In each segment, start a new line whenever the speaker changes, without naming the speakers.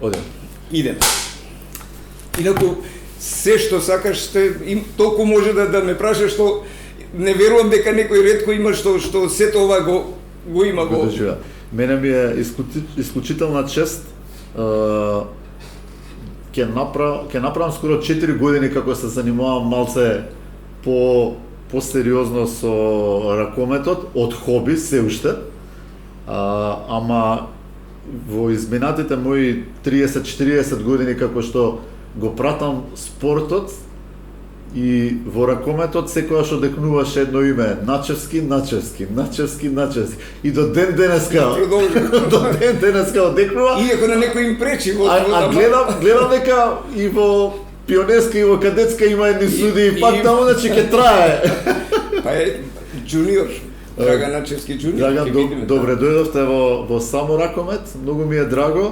Одем.
Идем. Инаку, се што сакаш, толку може да ме прашаш, што не верувам дека некој ретко има што сето ова го има го.
Мене ми е исклучителна чест. Ќе направам скоро 4 години како се занимавам малце по-сериозно со ракометот, од хоби се уште. Ама во изминатите мои 30-40 години како што го пратам спортот и во ракометот секогаш одекнуваше едно име: Начевски. И до ден денеска одекнува.
Иако на некој им пречи во
гледам дека и во пионерска и во кадетска има едни суди и пак таму значи ќе трае.
Па е джуниор. Драган Начевски джуниор.
Драган, добре дојдовте во само ракомет, многу ми е драго.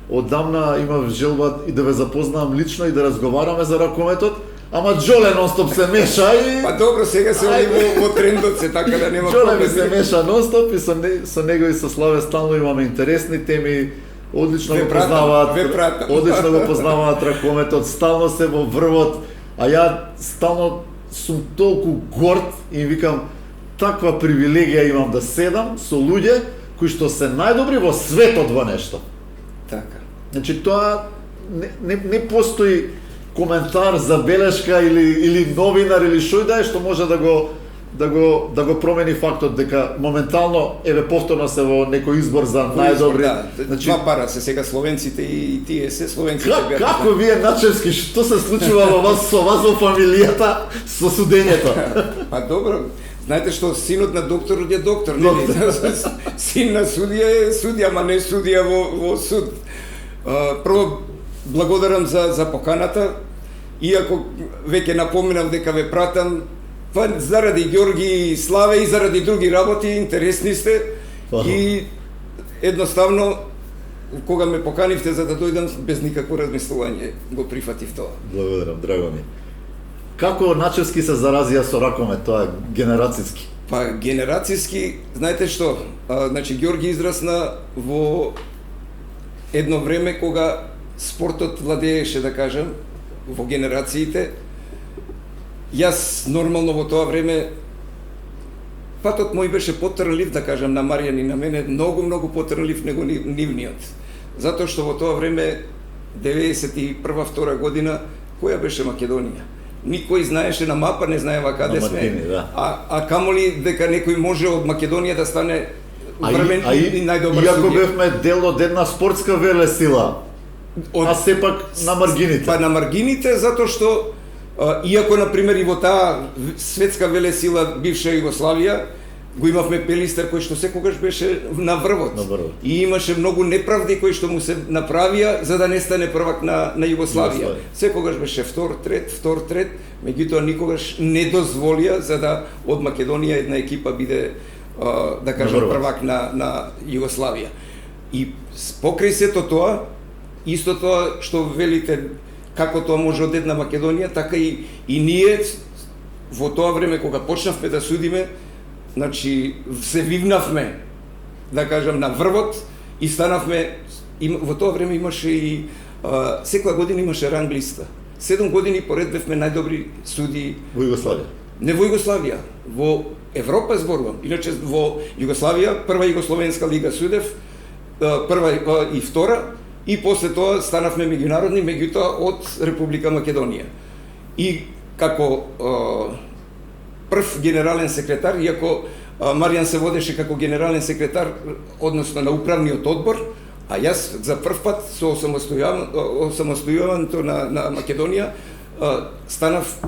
Оддамна имав желба и да ве запознавам лично и да разговараме за ракометот, ама Джоле нонстоп се меша и...
Па добро, сега се оди во трендот се, така да нема
проблем. Джоле ми се меша нонстоп и со него и со Славе стално имаме интересни теми, одлично го познаваат ракометот, стално се во врвот, а ја стално сум толку горд и викам, таква привилегија имам да седам со луѓе кои што се најдобри во светот во нешто.
Така.
Значи тоа не постои коментар, забелешка или новинар или шој да е што може да го промени фактот дека моментално повторно се во некој избор за најдобри.
Да, значи два пара се сега словенците и тие се словенците беа.
Како вие Начевски, што се случува во вас со фамилијата со судењето?
Па добро. Знаете што, синот на докторот е доктор, нели? Син на судија е судија, ама не судија во суд. Прво, благодарам за поканата, иако веќе напоминам дека ве пратам, па заради Ѓорги и Славе и заради други работи, интересни сте, и едноставно, кога ме поканивте за да дојдам, без никакво размислување го прифатив тоа.
Благодарам, драго ми. Како Начевски се заразија со ракомет, тоа е генерацијски?
Па генерацијски, знаете што, значи Ѓорги израсна во едно време кога спортот владееше, да кажам, во генерациите. Јас нормално во тоа време патот мој беше потрнлив, да кажам, на Маријан и на мене, многу потрнлив него нивниот. Затоа што во тоа време 91-2 година која беше Македонија? Никој знаеше на мапа, не знаева каде сме.
Да.
А камоли дека некој може од Македонија да стане врвен и најдобар судија.
Иако бевме дел од една спортска велесила, а сепак на маргините.
Па на маргините, затоа што иако например и во таа светска велесила бивша Југославија го имавме Пелистер кој што секогаш беше на врвот. И имаше многу неправди кои што му се направија за да не стане првак на Југославија. Секогаш беше втор, трет, меѓутоа никогаш не дозволија за да од Македонија една екипа биде да кажам првак на Југославија. И покрај сето тоа, исто тоа што велите како тоа може од една Македонија, така и ние во тоа време кога почнавме да судиме, значи се вивнавме, да кажам, на врвот и станавме, во тоа време имаше и секоја година имаше ранг листа. 7 години поред бевме најдобри суди
во Југославија.
Не во Југославија, во Европа зборувам. Иначе во Југославија, прва Југословенска лига судев, прва и втора, и после тоа станавме меѓународни, меѓутоа од Република Македонија. И како прв генерален секретар, иако Маријан се водеше како генерален секретар, односно на управниот одбор, а јас за прв пат со осамостојувањето на Македонија станав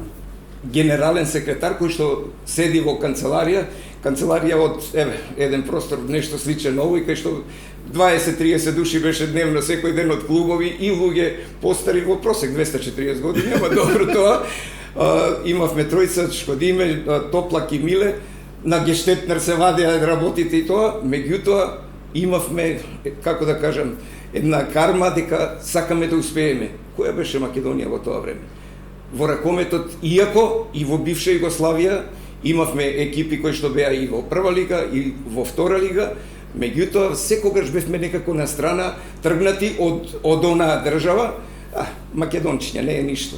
генерален секретар кој што седи во канцеларија од еден простор нешто сличен овој, кај што 20-30 души беше дневно секој ден од клубови и луѓе постари во просек 240 години, ама добро тоа. Имавме тројца, Шкодиме, Топлак и Миле, на Гештетнер се вадеа работите и тоа, меѓутоа имавме, како да кажам, една карма дека сакаме да успееме. Која беше Македонија во тоа време? Во ракометот, иако и во бивша Југославија имавме екипи кои што беа и во прва лига и во втора лига, Меѓутоа, секогаш бевме некако на страна, тргнати од онаа држава, македончиња, не е ништо.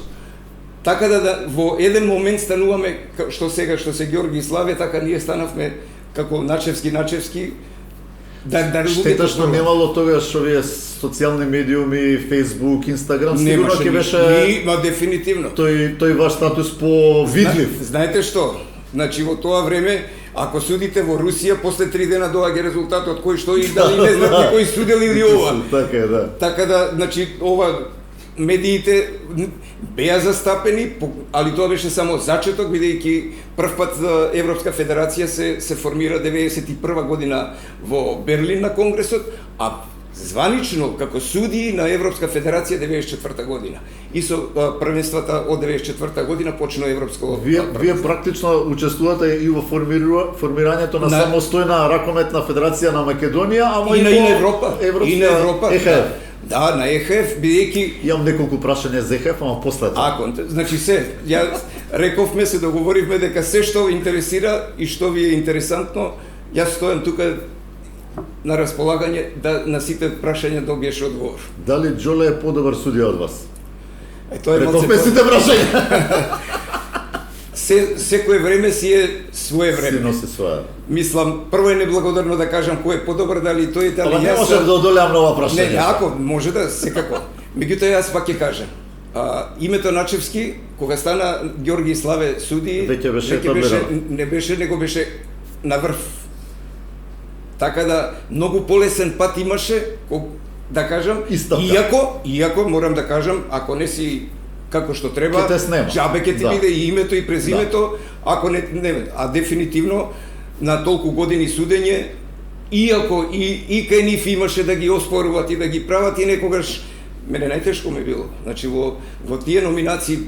Така да во еден момент стануваме, што сега, што се Ѓорги и Славе, така ние станавме како начевски,
Штета што немало тогаш овие социјални медиуми, Facebook, Instagram, сигурно ќе беше
дефинитивно.
Тој ваш статус повидлив.
Знаете што? Значи во тоа време, ако судите во Русија, после 3 дена доаѓа резултатот кој што и дали не знаат кој судел или ова.
Така е, да.
Така да, значи ова медиите беа застапени, али тоа беше само зачеток, бидејќи првпат Европска федерација се формира 91 година во Берлин на Конгресот, а званично како судии на Европска федерација 94 година. И со првенствата од 94 година почна европско.
Вие практично учествувате и во формирањето на самостојна ракометна федерација на Македонија, ама
и на Европа. И на Европа. Да, на ЕХФ, бидејќи
имам неколку прашања за ЕХФ, ама после тоа.
Значи рековме се договоривме дека се што интересира и што ви е интересантно, јас стојам тука на располагање да на сите прашања добиеш одговор.
Дали Џоле е подобар судија од вас?
Тоа е
рековме сите прашања.
Секое време си е свое време.
Си носи своја.
Мислам, прво е неблагодарно да кажам кој е подобар, дали тој, дали јас.
Не можам да одолеам нова прашање.
Не, ако може да, секако. Меѓутоа јас пак ќе кажам. Името Начевски, кога стана Ѓорги и Славе суди, не беше, него беше на врв. Така да многу полесен пат имаше, да кажам, иако морам да кажам, ако не си како што треба, џабе ќе ти биде и името и презимето, ако не, а дефинитивно на толку години судење, иако и кај нив имаше да ги оспоруват и да ги прават, и некогаш мене најтешко ми било. Значи во тие номинации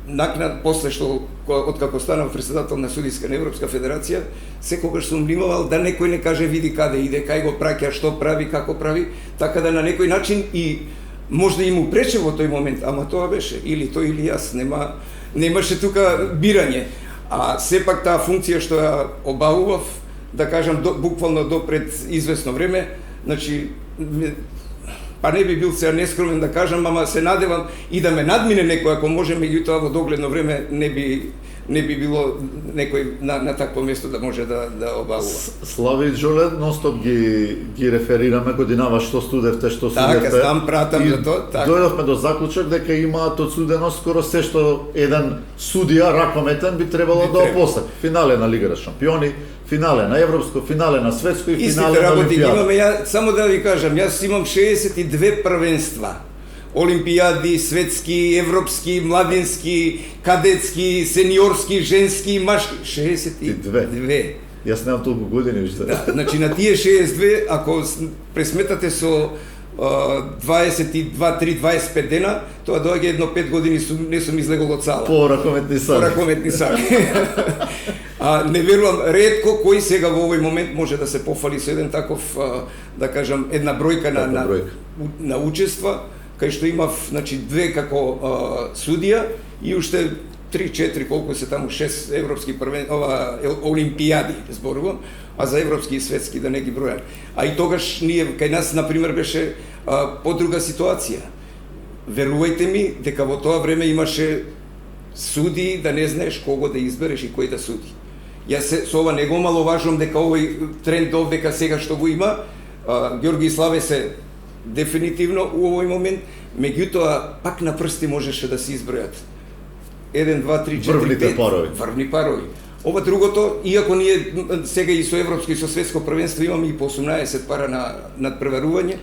накнад после што откако станав претседател на судиска на Европска федерација, секогаш сум внимавал да некој не каже види каде иде, кај го праќа, што прави, како прави, така да на некој начин и можда и му прече во тој момент, ама тоа беше или тој или јас, немаше тука бирање. А сепак таа функција што ја обавував, да кажам буквално до пред известно време, значи па не би бил сега нескромен да кажам, ама се надевам и да ме надмине некој, ако може, меѓутоа во догледно време не би било некој на такво место да може да обавува.
Слави и Џоле, нонстоп ги реферираме годинава што студевте, што судевте.
Така, там пратам за тоа.
Дојдовме до заклучок дека имаат одсудено скоро се што еден судија ракометен би требало да опосади. Финале на Лига на шампиони, финале на Европско, финале на Светско и финале на Олимпијада.
Имаме, само да ви кажам, јас имам 62 првенства. Олимпијади, светски, европски, младински, кадетски, сениорски, женски, машки. 62.
Јас немам толку години уште.
Да, значи на тие 62, ако пресметате со 22, 3, 25 дена, тоа доаѓа едно 5 години не сум излегол од сала.
По ракометни саги.
Не верувам, ретко кој сега во овој момент може да се пофали со еден таков, да кажам, една бројка на учества, кај што имав, значи, 2 како судија и уште 3-4, колку се таму, 6 европски олимпијади, зборувам, а за европски и светски да не ги бројам. А и тогаш ние, кај нас, например, беше подруга ситуација. Верувајте ми, дека во тоа време имаше суди да не знаеш кого да избереш и кој да суди. Јас со ова не го маловажувам дека овој тренд овдека сега што го има, Ѓорги и Славе се дефинитивно у овој момент, меѓутоа пак на прсти можеше да се избројат 1, 2, 3, 4, 5 врвни парови. Ова другото, иако ние сега и со европско и со светско првенство имаме и по 18 пара на надпреварување,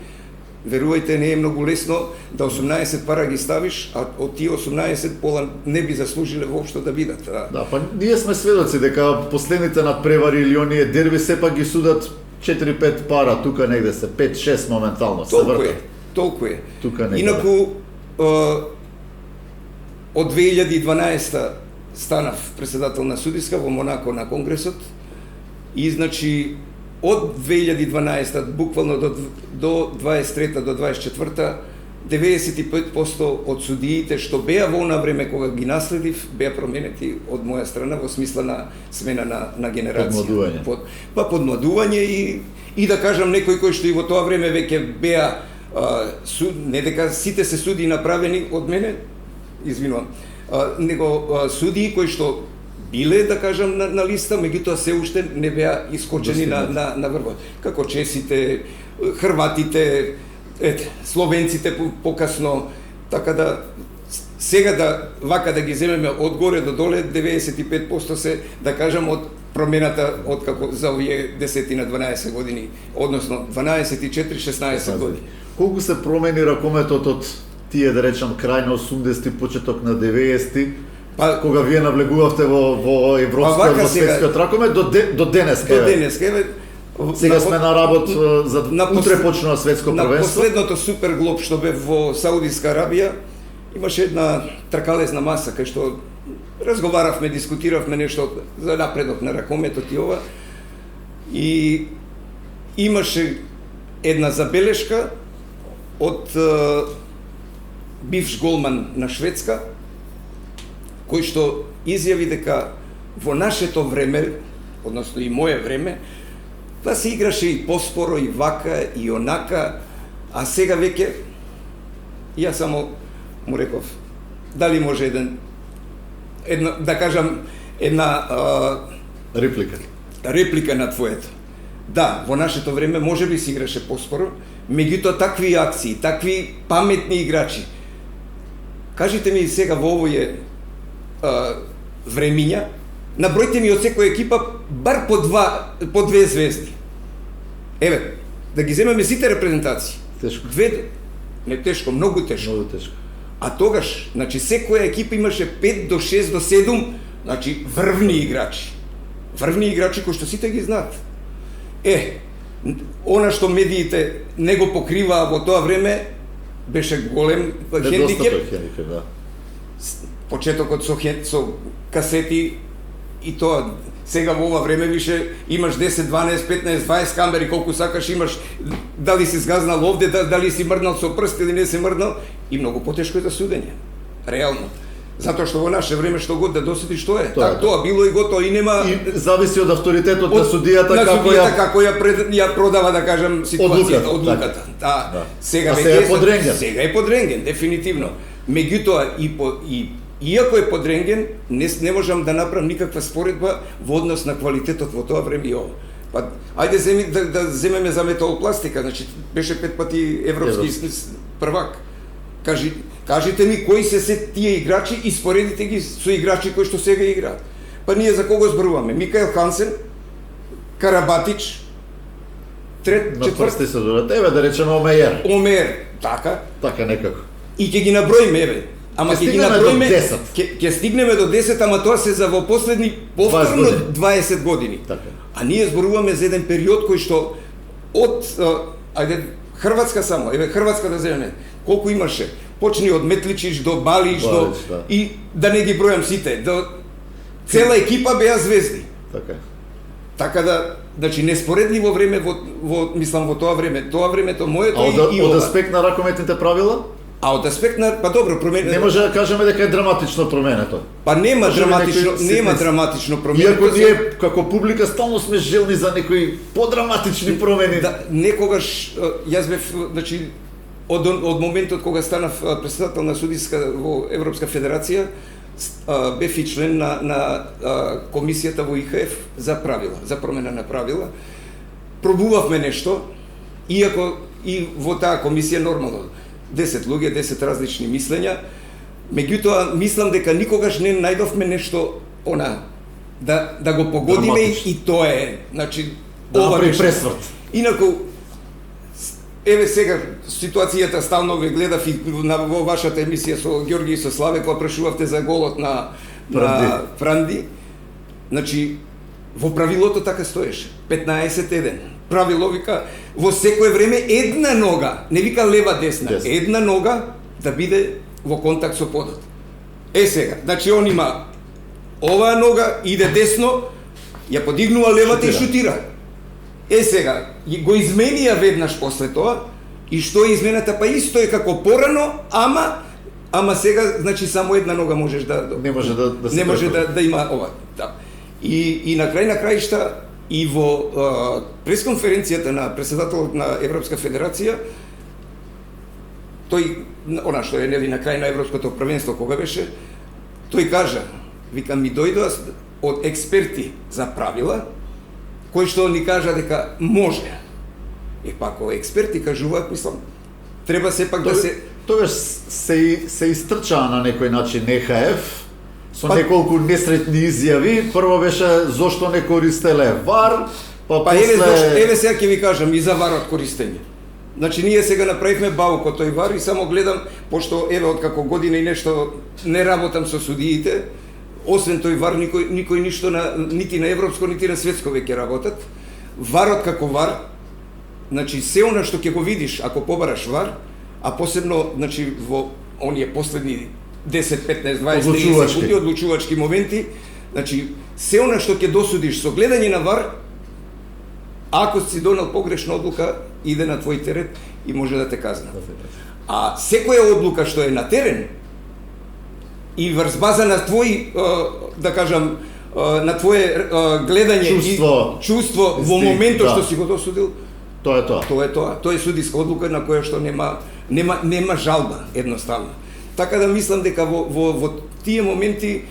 верувајте, не е многу лесно да 18 пара ги ставиш, а од тие 18 пола не би заслужиле воопшто да бидат.
Да, па ние сме сведоци дека последните надпревари или оние дерби сепак ги судат 4-5 пара, тука негде се 5-6 моментално се вртат.
Толку е. Инаку од 2012 станав претседател на судиска во Монако на Конгресот и значи од 2012 буквално до 23 до 24 95% од судиите што беа во она време кога ги наследив, беа променети од моја страна во смисла на смена на генерација.
Подмладување.
Подмладување и да кажам некои кои што и во тоа време веќе беа не дека сите се судии направени од мене, извинувам, него судии кои што биле, да кажам, на листа, меѓутоа се уште не беа искочени на врвот. Како чесите, хрватите, словенците покасно, така да сега да ги земеме од горе до доле, 95% се, да кажам, од промената од како за овие 10 на 12 години, односно 12 и 4, 16 години.
Колку се промени ракометот од тие, да речам, крај на 80-ти, почеток на 90-ти, кога вие навлегувавте во европскиот, во светскиот ракомет, до денеска?
До денеска,
сега сме на работ за утре почнува светско првенство.
На последното Супер Глоб што бе во Саудиска Арабија, имаше една тркалезна маса кај што разговаравме, дискутиравме нешто за напредок на ракометот и ова. И имаше една забелешка од бивш голман на Шведска, кој што изјави дека во нашето време, односно и мое време, да се играше и поспоро, и вака, и онака, а сега веќе, ја само му реков, дали може една да кажам, една реплика на твоето. Да, во нашето време може би се играше поспоро, меѓутоа такви акции, такви паметни играчи. Кажите ми сега во овој времиња, набројте ми од секоја екипа бар по две звезди. Еве, да ги земеме сите репрезентации.
Тешко.
Не тешко, многу тешко.
Многу тешко.
А тогаш, значи секоја екипа имаше 5 до 6 до 7, значи врвни играчи. Врвни играчи кои што сите ги знаат. Она што медиите не го покриваа во тоа време беше голем хендикеп.
Да.
Почетокот со касети и тоа сега во ова време више имаш 10, 12, 15, 20 камери колку сакаш, имаш дали си сгазнал овде, дали си мрднал со прст или не си мрднал, и многу потешко е за судење. Реално. Затоа што во наше време што год да досетиш што е. Тоа било и готово и нема. И
зависи од авторитетот на судијата
како ја продава, да кажам, ситуацијата, одлуката. Сега е под рентген, дефинитивно. Меѓутоа иако е под рентген, не можам да направам никаква споредба во однос на квалитетот во тоа време и ова. Па ајде да земеме за металопластика, значи беше 5 пати европски првак. Кажите ми кои се тие играчи и споредите ги со играчи кои што сега играат. Па ние за кого зборуваме? Микаел Хансен, Карабатич,
четврти се додат. Еве да речеме
Омеер, така.
Така некако.
И ќе ги наброиме, еве. Ама ќе ги наброиме, ќе стигнеме до 10, ама тоа се за во последни повторно 20 години.
Така.
А ние зборуваме за еден период кој што од Хрватска само, еве Хрватска да земеме. Колку имаше? Почни од Метличич до Балич и да не ги бројам сите, цела екипа беа звезди. Така да, значи неспоредливо време мислам во тоа време. Тоа времето моето и ова.
Од аспект на ракометните правила?
А од аспект на, па добро, променето.
Не може да кажеме дека е драматично променето.
Па нема драматично променето.
Иако ние како публика стално сме желни за некои подраматични промени.
Да, некогаш јас бев, значи од моментот кога станав претседател на судиска во Европска федерација, бев и член на комисијата во ИХФ за правила, за промена на правила. Пробувавме нешто, иако и во таа комисија нормално 10 луѓе, 10 различни мислења, меѓутоа мислам дека никогаш не најдовме нешто да го погодиме и тоа е, значи ова
пресврт.
Инаку еве сега ситуацијата стално ве гледав и во вашата емисија со Ѓорги и со Славе кога прашувавте за голот на Франди. Значи во правилото така стоеше. 15-1. Правило вика во секое време една нога, не вика лева десна, една нога да биде во контакт со подот. Сега, значи он има оваа нога, иде десно, ја подигнува левата и шутира. Сега, го изменија веднаш после тоа, И што е измената? Па исто е како порано, ама сега, значи, само една нога можеш
не може да се
не може да има ова. Да. И на крај на краишта и во пресконференцијата на претседателот на Европска федерација, тој, она што е нели на крај на Европското првенство кога беше, тој кажа, вика, ми дојдоа од експерти за правила, кои што ни кажа дека може. И па ако експерти кажуваат, мислам, треба сепак да се...
Тогаш се истрчаа на некој начин НХФ, со неколку несретни изјави. Прво беше зошто не користеле ВАР, па после...
еве сега ќе ви кажам и за ВАРот користење. Значи, ние сега направивме бауко тој ВАР и само гледам, пошто еве откако година и нешто не работам со судиите, освен тој ВАР никој ништо нити на европско, нити на светско веќе работат. ВАРот како ВАР, значи се она што ќе го видиш ако побараш ВАР, а посебно, значи, во оние последни 10, 15, 20, 30 одлучувачки моменти, значи, се она што ќе досудиш со гледање на ВАР, ако си донел погрешна одлука, иде на твој терет и може да те казна. А секоја одлука што е на терен и врз база на твој, да кажам, на твое гледање и чувство во моментот што си го досудил,
тоа е тоа.
Тоа е тоа. Тоа е судиска одлука на која што нема жалба, едноставно. Така да мислам дека во тие моменти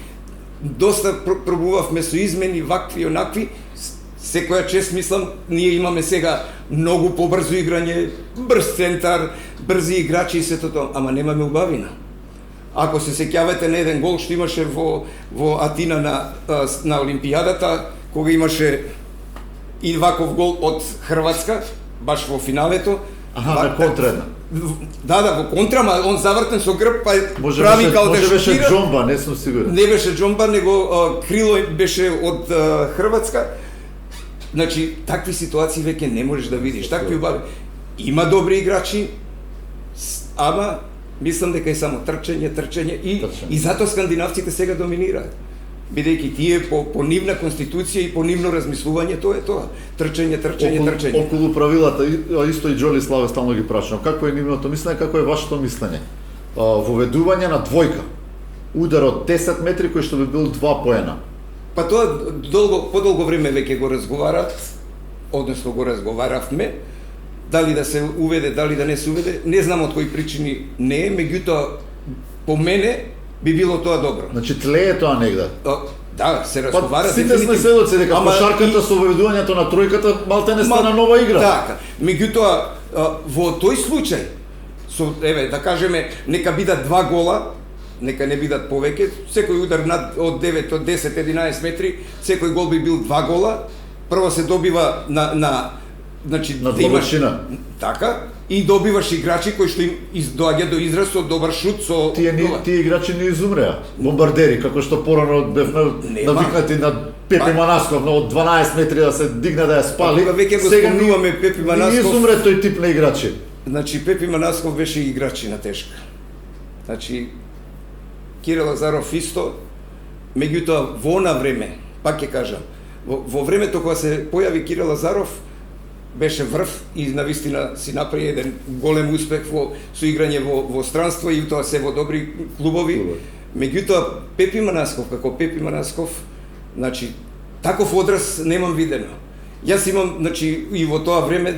доста пробувавме со измени, вакви и онакви. Секоја чест, мислам, ние имаме сега многу побрзо играње, брз центар, брзи играчи и сето тоа, ама немаме убавина. Ако се сеќавате на еден гол што имаше во Атина на Олимпијадата, кога имаше и ваков гол од Хрватска, баш во финалето.
На контра.
Да, во контра, ма он завртен со грб, па прави као да шутира.
Може беше џомба, не сум сигурен.
Не беше џомба, него крило беше од Хрватска. Значи, такви ситуации веќе не можеш да видиш. Такви убави. Има добри играчи, ама мислам дека е само трчање и затоа скандинавците сега доминираат. Бидејќи тие по нивна конституција и по нивно размислување, тоа е тоа. Трчање.
Околу правилата, исто и Џоли Славе стално ги прашувам. Какво е нивното мислење, какво е вашето мислење? Воведување на двојка. Удар од 10 метри кој што би бил 2 поена.
Па тоа подолго време веќе го разговарат, односно го разговаравме, дали да се уведе, дали да не се уведе, не знам од кои причини не е, меѓутоа по мене би било тоа добро.
Значи тлее тоа негде.
Да, се разговара.
Сите сме сведоци дека кошарката со воведувањето на тројката малте не стана нова игра.
Така. Меѓутоа во тој случај еве да кажеме нека бидат 2 гола, нека не бидат повеќе, секој удар од 9, од 10, 11 метри, секој гол би бил 2 гола. Прво се добива значи
на длабочина.
Така, и добиваш играчи кои што им доаѓа до израз со добар шут, со
тие играчи не изумреа. Бомбардери, како што порано бевме навикнати на Пепи Манасков, од 12 метри да се дигне да ја спали.
Веќе го спомнуваме Пепи Манасков.
Не изумре тој тип на играчи.
Значи Пепи Манасков беше играчи на тешка. Значи Кирил Лазаров исто, меѓутоа во она време, пак ќе кажам, во времето кога се појави Кирил Лазаров, беше врв и навистина си направи еден голем успех со играње во странство и тоа се во добри клубови. Меѓутоа Пепи Манасков, како Пепи Манасков, значи таков одраз немам видено. Јас имам, значи, и во тоа време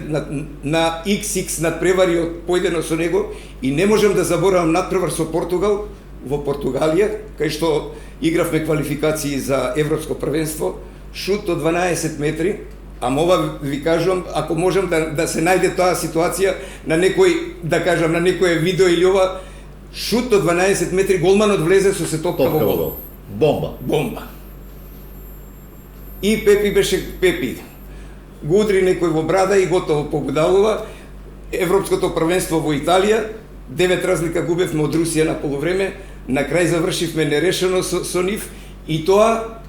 на XX надпревари појдено со него и не можам да заборавам надпревар со Португал во Португалија, кај што игравме квалификации за Европско првенство, шут од 12 метри. Ама ова ви кажувам, ако можам да се најде тоа ситуација на некој, да кажам, на некој видео или ова, шут од 12 метри, голманот влезе со се топка во гол. Бомба. И Пепи беше Пепи. Го удри некој во брада и готово победалува. Европското првенство во Италија, 9 разлика губевме од Русија на полувреме, на крај завршивме нерешено со нив и тоа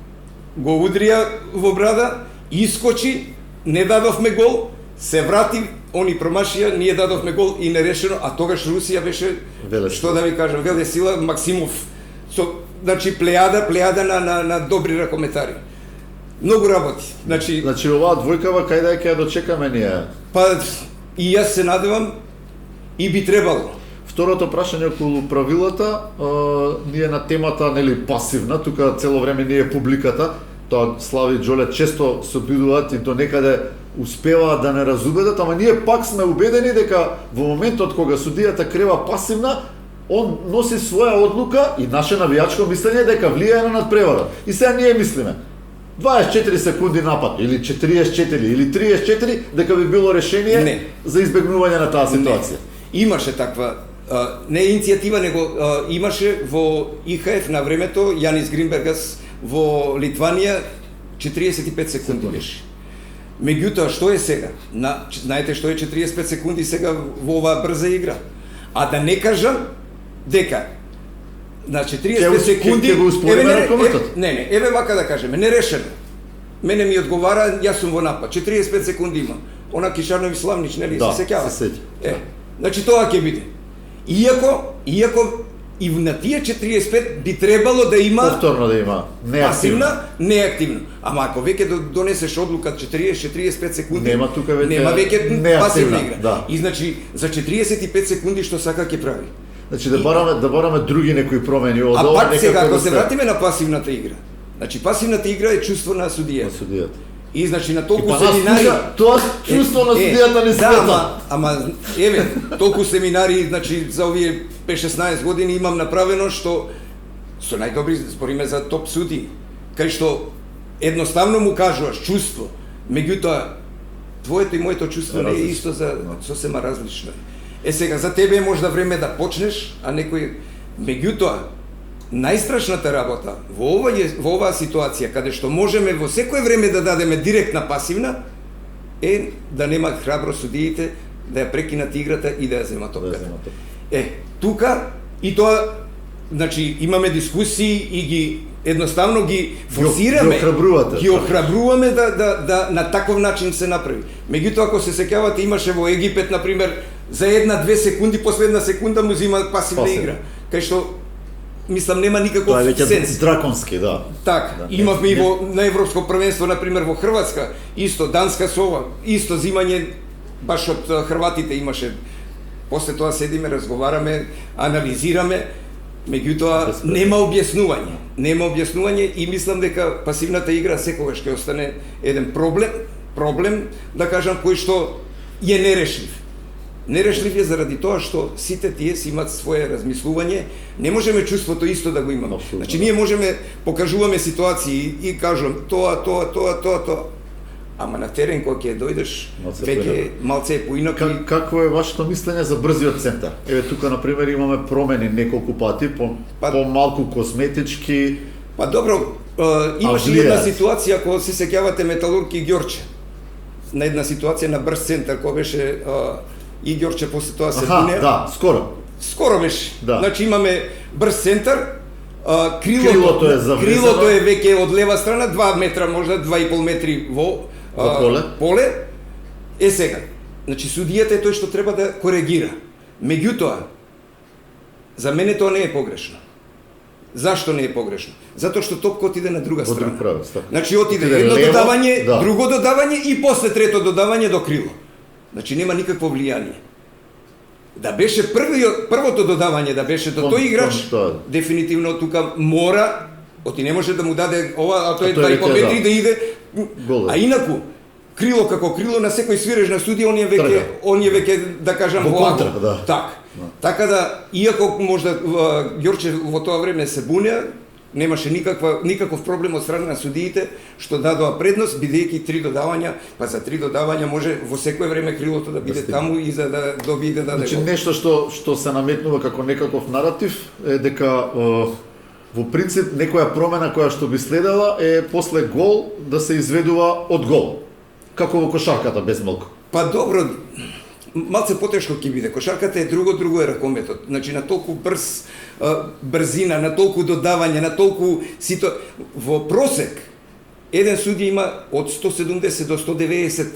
го удрија во брада, искочи, не дадовме гол, се врати, они промашија, ние дадовме гол и нерешено, а тогаш Русија беше, што да ви кажам, велесила, Максимов, значи плејада на добри ракометари. Многу работи. Значи
оваа двојкава кај да ќе ја дочекаме ние?
Па и јас се надевам, И би требало.
Второто прашање околу правилата, ние на темата нели пасивна, тука цело време ние публиката, тоа Слави Џоле често се обидуваат и до некаде успеваат да не разубедат, ама ние пак сме убедени дека во моментот кога судијата крева пасивна, он носи своја одлука и наше навијачко мислење дека влијае на надпреварот. И сега ние мислиме 24 секунди напад, или 44, или 34, дека би било решение за избегнување на таа ситуација.
Не. Имаше таква, не иницијатива, него имаше во ИХФ на времето, Јанис Гринбергас во Литванија 45 секунди беше. Меѓутоа, што е сега? Знаете што е 45 секунди сега во оваа брза игра? А да не кажам дека на 45 секунди еве вака да кажеме, нерешено. Мене ми одговара, јас сум во напад, 45 секунди има. Она Кишанови Славнич, нели, се сеќава? Значи тоа ќе биде. Иако и на тие 45 би требало да има
повторно да има
пасивна, неактивна. Ама ако веќе донесеш одлука 45 секунди,
нема
веќе пасивна игра.
Да.
И значи за 45 секунди што сака ќе прави.
Значи да бараме други некои промени од
ова. А пак сега ако се вратиме на пасивната игра. Значи пасивната игра е чувство на судијата. И значи на толку семинари
тоа чувство на судијата не смета.
Да, ама еве, толку семинари, значи за овие 5-16 години имам направено што најдобри, збориме за топ суди, кај што едноставно му кажуваш чувство, меѓутоа твоето и моето чувство не е исто, за сосема различно. Сега за тебе е можда време да почнеш, а некој меѓутоа најстрашната работа во оваа ситуација, каде што можеме во секое време да дадеме директна пасивна, е да нема храбро судиите да ја прекинат играта и да ја земат топката. Тука и тоа, значи имаме дискусии и ги едноставно ги форсираме, ги охрабруваме да на таков начин се направи. Меѓутоа ако се сеќавате, имаше во Египет на пример за 1-2 секунди, последна секунда му зима пасивна игра, кај што мислам нема никаков сенс.
Тоа е веќе драконски, да.
Така, имавме и на Европско првенство на пример во Хрватска, исто Данска сова, исто зимање баш од хрватите имаше. После тоа седиме, разговараме, анализираме, меѓутоа нема објаснување и мислам дека пасивната игра секогаш ќе остане еден проблем, да кажам, кој што е нерешлив. Нерешлив е заради тоа што сите тие си имат свое размислување, не можеме чувството исто да го имаме. Значи ние можеме покажуваме ситуации и кажам тоа. Ама на терен кога ќе дојдеш, веќе малце е поинаку.
Какво е вашето мислење за брзиот центар? Еве тука на пример имаме промени неколку пати, по малку косметички.
Па добро, имаше една ситуација кога се сеќавате Металург и Ѓорче. На една ситуација на брз центар кога беше и Ѓорче после тоа се буне.
Да,
Скоро беше.
Да.
Значи имаме брз центар,
крилото
е веќе од лева страна 2 метра, можда 2,5 метри во поле. Сега, значи судијата е тој што треба да коригира. Меѓутоа, за мене тоа не е погрешно. Зашто не е погрешно? Затоа што топкот иде на друга страна. Значи отиде едно додавање, друго додавање и после трето додавање до крило. Значи нема никакво влијание. Да беше првото додавање, да беше до тој играч, дефинитивно тука мора, оти не може да му даде ова, а тој 2,5 метри да иде. А инаку, крило како крило на секој свирежна студија, он е веќе, да кажам,
во контра,
Така да, иако можда Ѓорче во тоа време се буне, немаше никаков проблем од страна на судиите што дадоа предност, бидејќи 3 додавања, па за 3 додавања може во секое време крилото да биде таму и за да добие да даде.
Значи нешто што се наметнува како некаков наратив е дека во принцип некоја промена која што би следела е после гол да се изведува од гол. Како во кошарката без малку.
Па добро, малце потешко ќе биде. Кошарката е друго е ракометот. Значи на толку брзина, на толку додавање, на толку во просек еден судија има од 170 до 190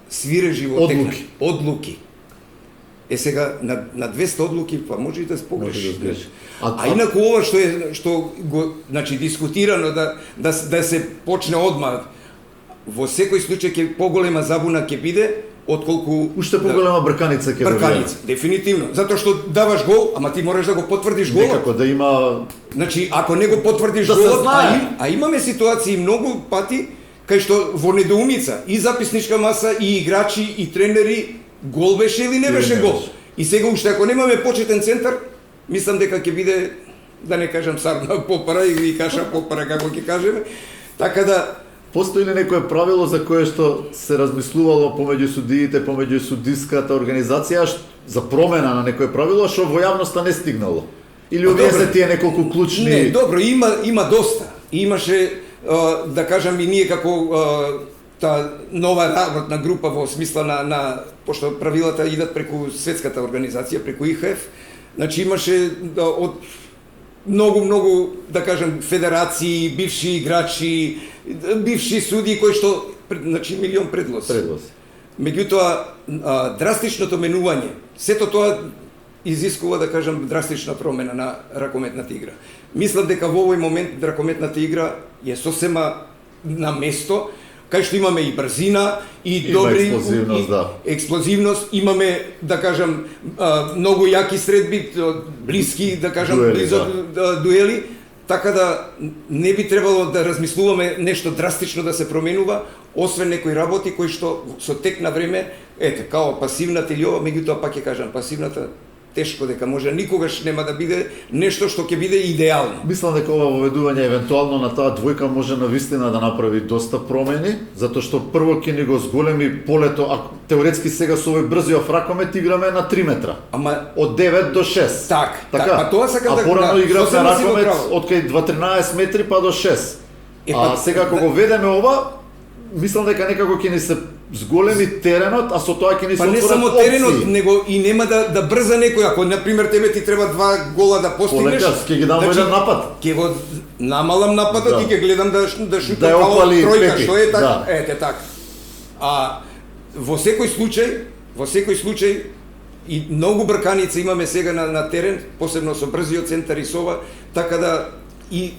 свирежи во текна. Одлуки. Сега на 200 одлуки па може и да погреши. А инаку ова што го значи дискутирано да се почне одма, во секој случај ќе поголема забуна ќе биде отколку
Уште поголема брканица ќе добие.
брканица, дефинитивно. Затоа што даваш гол, ама ти мораш да го потврдиш голот.
Некако да има.
Значи, ако не го потврдиш
Да се
голот,
знае.
а имаме ситуации многу пати кај што во недоумица и записничка маса, и играчи, и тренери, гол беше или не беше гол. И сега уште ако немаме почетен центар, мислам дека ќе биде, да не кажам сарна попара или каша попара како ќе кажеме. Така да
Постои ли некое правило за кое што се размислувало помеѓу судиите, помеѓу судиската организација за промена на некое правило, што во јавноста не стигнало? Или овие се тие неколку клучни?
Не, добро, има доста. Имаше, да кажам, и ние како та нова работна група во смисла на пошто правилата идат преку светската организација, преку ИХФ, значи имаше од многу, да кажем, федерации, бивши играчи, бивши суди кои што, значи, милион предлози. Меѓутоа, драстичното менување, сето тоа изискува, да кажам, драстична промена на ракометната игра. Мислам дека во овој момент ракометната игра е сосема на место, кај што имаме и брзина, и добри
експлозивност, да.
Експлозивност, имаме, да кажам, многу јаки средби, блиски, да кажам,
дуели,
близо дуели, така да не би требало да размислуваме нешто драстично да се променува, освен некои работи кои што со тек на време, као пасивната или ова, меѓутоа пак ќе кажам, пасивната тешко дека може никогаш нема да биде нешто што ќе биде идеално.
Мислам дека ова воведување евентуално на таа двојка може навистина да направи доста промени, затоа што прво ќе ни го зголеми полето, а теоретски сега со овој брзиот ракомет играме на 3 метра.
Ама
од 9 до 6.
Така. А тоа сакам
да. А порано игравме ракомет од кај 2-13 метри па до 6. А сега кога го ведеме ова, мислам дека некако ќе ни се зголеми теренот, а со тоа ќе ни се отворат опции.
Па не само теренот, него и нема да брза некој, ако на пример тебе ти треба 2 гола да постигнеш,
ќе ги дам во еден напад.
Ќе го намалам нападот и ќе гледам да шутам
да
као тројка, што е така,
да.
така. А во секој случај и многу брканица имаме сега на терен, посебно со брзиот центар и сова, така да и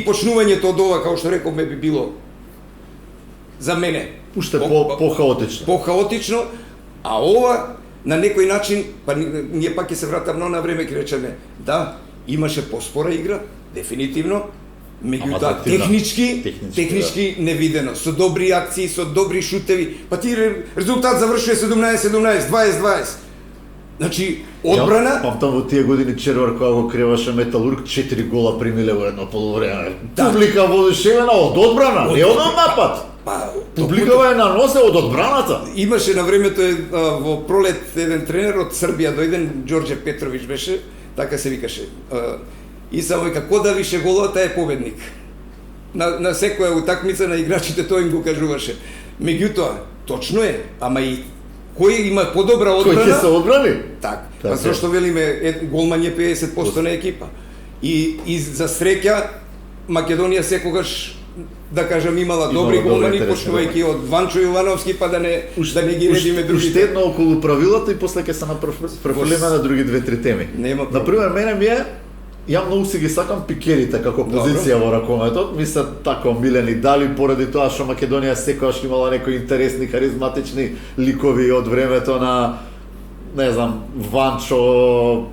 почнувањето од ова, како што рековме, би било за мене
уште по-хаотично.
По-хаотично, а ова на некој начин, па ние пак ќе се вратам на време, ќе речеме, да, имаше поспора игра, дефинитивно, меѓутоа технички невидено, со добри акции, со добри шутеви, па ти резултат завршува 17-17, 20-20. Значи, одбрана...
Памтам во тие години Червар кога го креваше Металург, 4 гола примиле во едно полувреме.
Да.
Публика воодушевена од одбрана, не од напад. Публикава е на носе од одбраната.
Имаше на времето во пролет еден тренер од Србија дојден, Ѓорѓе Петрович беше, така се викаше. И само вика, кој да више голот, е победник. На секоја утакмица на играчите тој им го кажуваше. Меѓутоа, точно е, ама и кој има подобра одбрана?
Кој ќе се одбрани?
Так. Па зашто велиме голман е 50% на екипа. И за среќа Македонија секогаш, да кажам, имала добри голмани, почнувајќи од Ванчо Јовановски, па да не ги редиме другите.
Уште едно околу правилата и после ќе се префрлиме на други 2-3 теми. Например, мене ми е, ја многу си ги сакам пикерите како позиција во ракометот, ми се така омилени, дали поради тоа што Македонија секогаш имала некои интересни, харизматични ликови од времето на, не знам, Ванчо,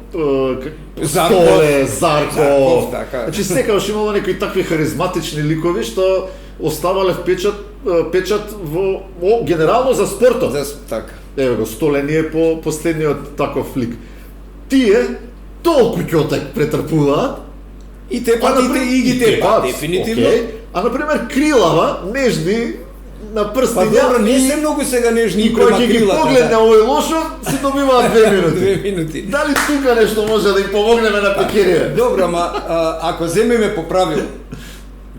Столе, Зарков,
така.
Значи секогаш имало некои такви харизматични ликови што оставале печат во генерално за спортот.
Така.
Еве го, Столе ни е по последниот таков лик. Тие толку ќотек претрпуваат
и те ги тепат, дефинитивно.
А например крилава, нежни на прстиња.
Па добро, не се многу сега нежни
и кој ќе ги погледне овој лошо, се добиваат 2 минути.
2 минути.
Дали тука нешто може да им помогнеме на пекерија?
Добро, ама ако земеме по правило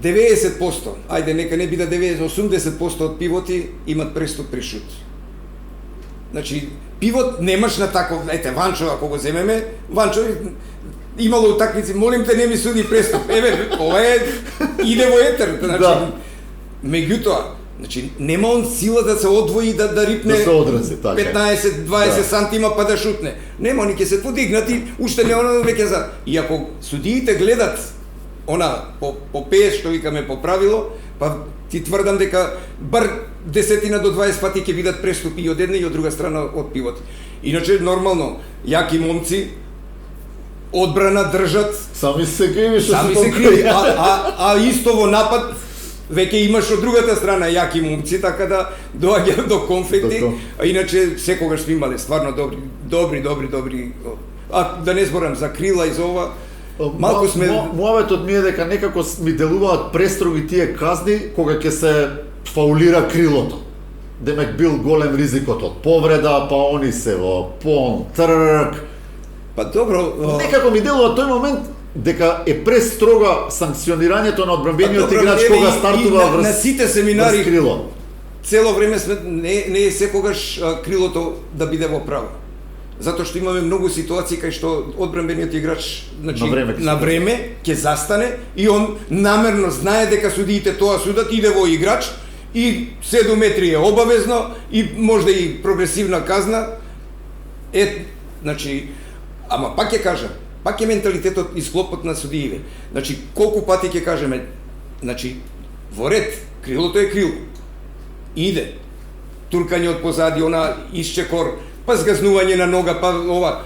90%, ајде нека не биде 80% од пивоти имат престап при шут. Значи, пивот немаш на таков, Ванчо, ако го земеме, Ванчо имало утакмици, молим те не ми суди престап. Ова иде во етер, значи. Меѓутоа, значи нема он сила да се одвои да рипне 15-20 сантима па да шутне. Нема, они ќе се подигнати, уште не оно веќе за. И ако судиите гледат по 5 што викаме по правило, па ти тврдам дека бар 10 до 20 пати ќе видат преступи и од една и од друга страна од пивот. Иначе нормално јаки момци одбрана држат,
Сами се криви што
сами се криви, а исто во напад веќе имаш од другата страна јаки момци, така да доаѓа до конфликти, а иначе секогаш сме имале стварно добри, а да не зборам за крила и за ова, малку сме...
Мојаветот ми е дека некако ми делуваат престроги тие казни кога ќе се фаулира крилото. Демек бил голем ризикот од повреда, па они се во пон, трк.
Па добро...
Некако ми делува тој момент дека е престрога санкционирањето на одбранбениот играч кога стартува врз
на сите семинари
крило.
Цело време сме не е секогаш крилото да биде во право. Затоа што имаме многу ситуации кај што одбранбениот играч на време ќе застане и он намерно знае дека судиите тоа судат, иде во играч и 7 метри е обавезно и можда и прогресивна казна. Значи, ама пак ќе кажам, пак е менталитетот и склопот на судиите. Значи, колку пати ќе кажеме, значи, во ред, крилото е крило. Иде. Туркање од позади, она исчекор, па згазнување на нога, па ова.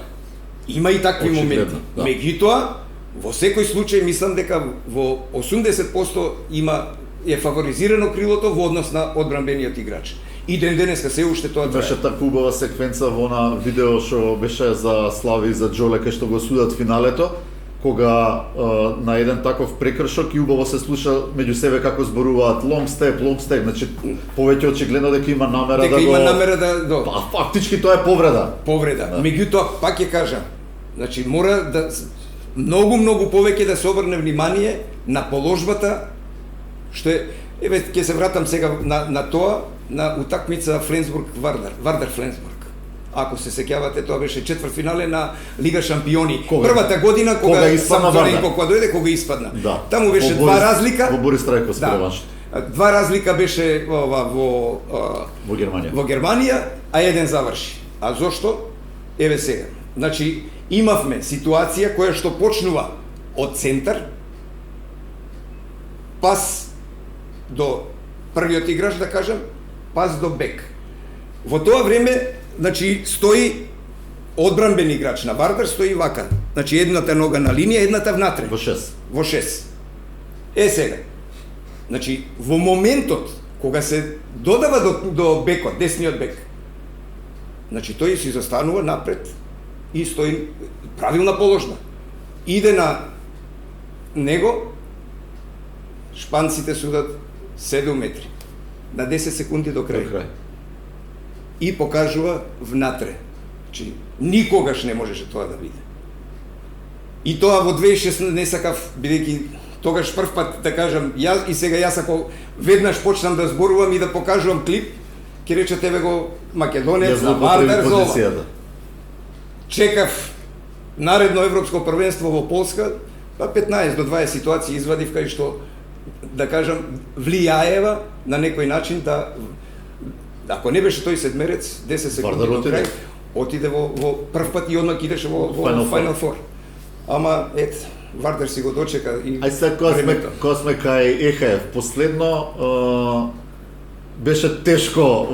Има и такви моменти. Да. Меѓутоа, во секој случај мислам дека во 80% е фаворизирано крилото во однос на одбранбениот играч. И ден денеска се уште тоа трае.
Беше така убава секвенца во на видео што беше за Слави и за Джоле кај што го судат финалето, кога на еден таков прекршок и убаво се слуша меѓу себе како зборуваат long step, значи повеќе очигледно дека има намера
дека
да
има
го...
намера да
Па фактички тоа е повреда.
Да. Меѓутоа пак ќе кажам, значи мора да многу повеќе да се обрне внимание на положбата што е, ќе се вратам сега на тоа, на утакмица Вардар Фленсбург. Ако се сеќавате, тоа беше четвртфинале на Лига шампиони. Првата година кога Самцоренко дојде, кога испадна.
Да.
Таму беше два разлика.
Во Борис Трајковски реванш.
Два разлика беше во
Германија.
Во Германија, а еден заврши. А зошто? Еве сега. Значи, имавме ситуација која што почнува од центар, пас до првиот играч, да кажам, пас до бек. Во тоа време, значи, стои одбранбен играч на Вардар, стои вака. Значи, едната нога на линија, едната внатре.
Во 6.
Во 6. Сега. Значи, во моментот кога се додава до бекот, десниот бек, значи, тој си застанува напред и стои правилна положба. Иде на него, шпанците судат 7 метри. На 10 секунди до крај. И покажува внатре. Значи, никогаш не можеше тоа да биде. И тоа во 2016 не сакав, бидејќи тогаш прв пат, да кажам, јас и сега јас ако веднаш почнам да зборувам и да покажувам клип, ќе рече тебе го македонец на Вардар за ова. Чекав наредно европско првенство во Полска, па 15 до 20 ситуации извадив кај што, да кажам, влијаева на некој начин да, ако не беше тој седмерец, 10 секунди до крај, отиде во прв пат и одмак идеше во Final Four. Ама, Вардар си го дочека и...
Ај сега, кога сме кај ЕХФ, последно беше тешко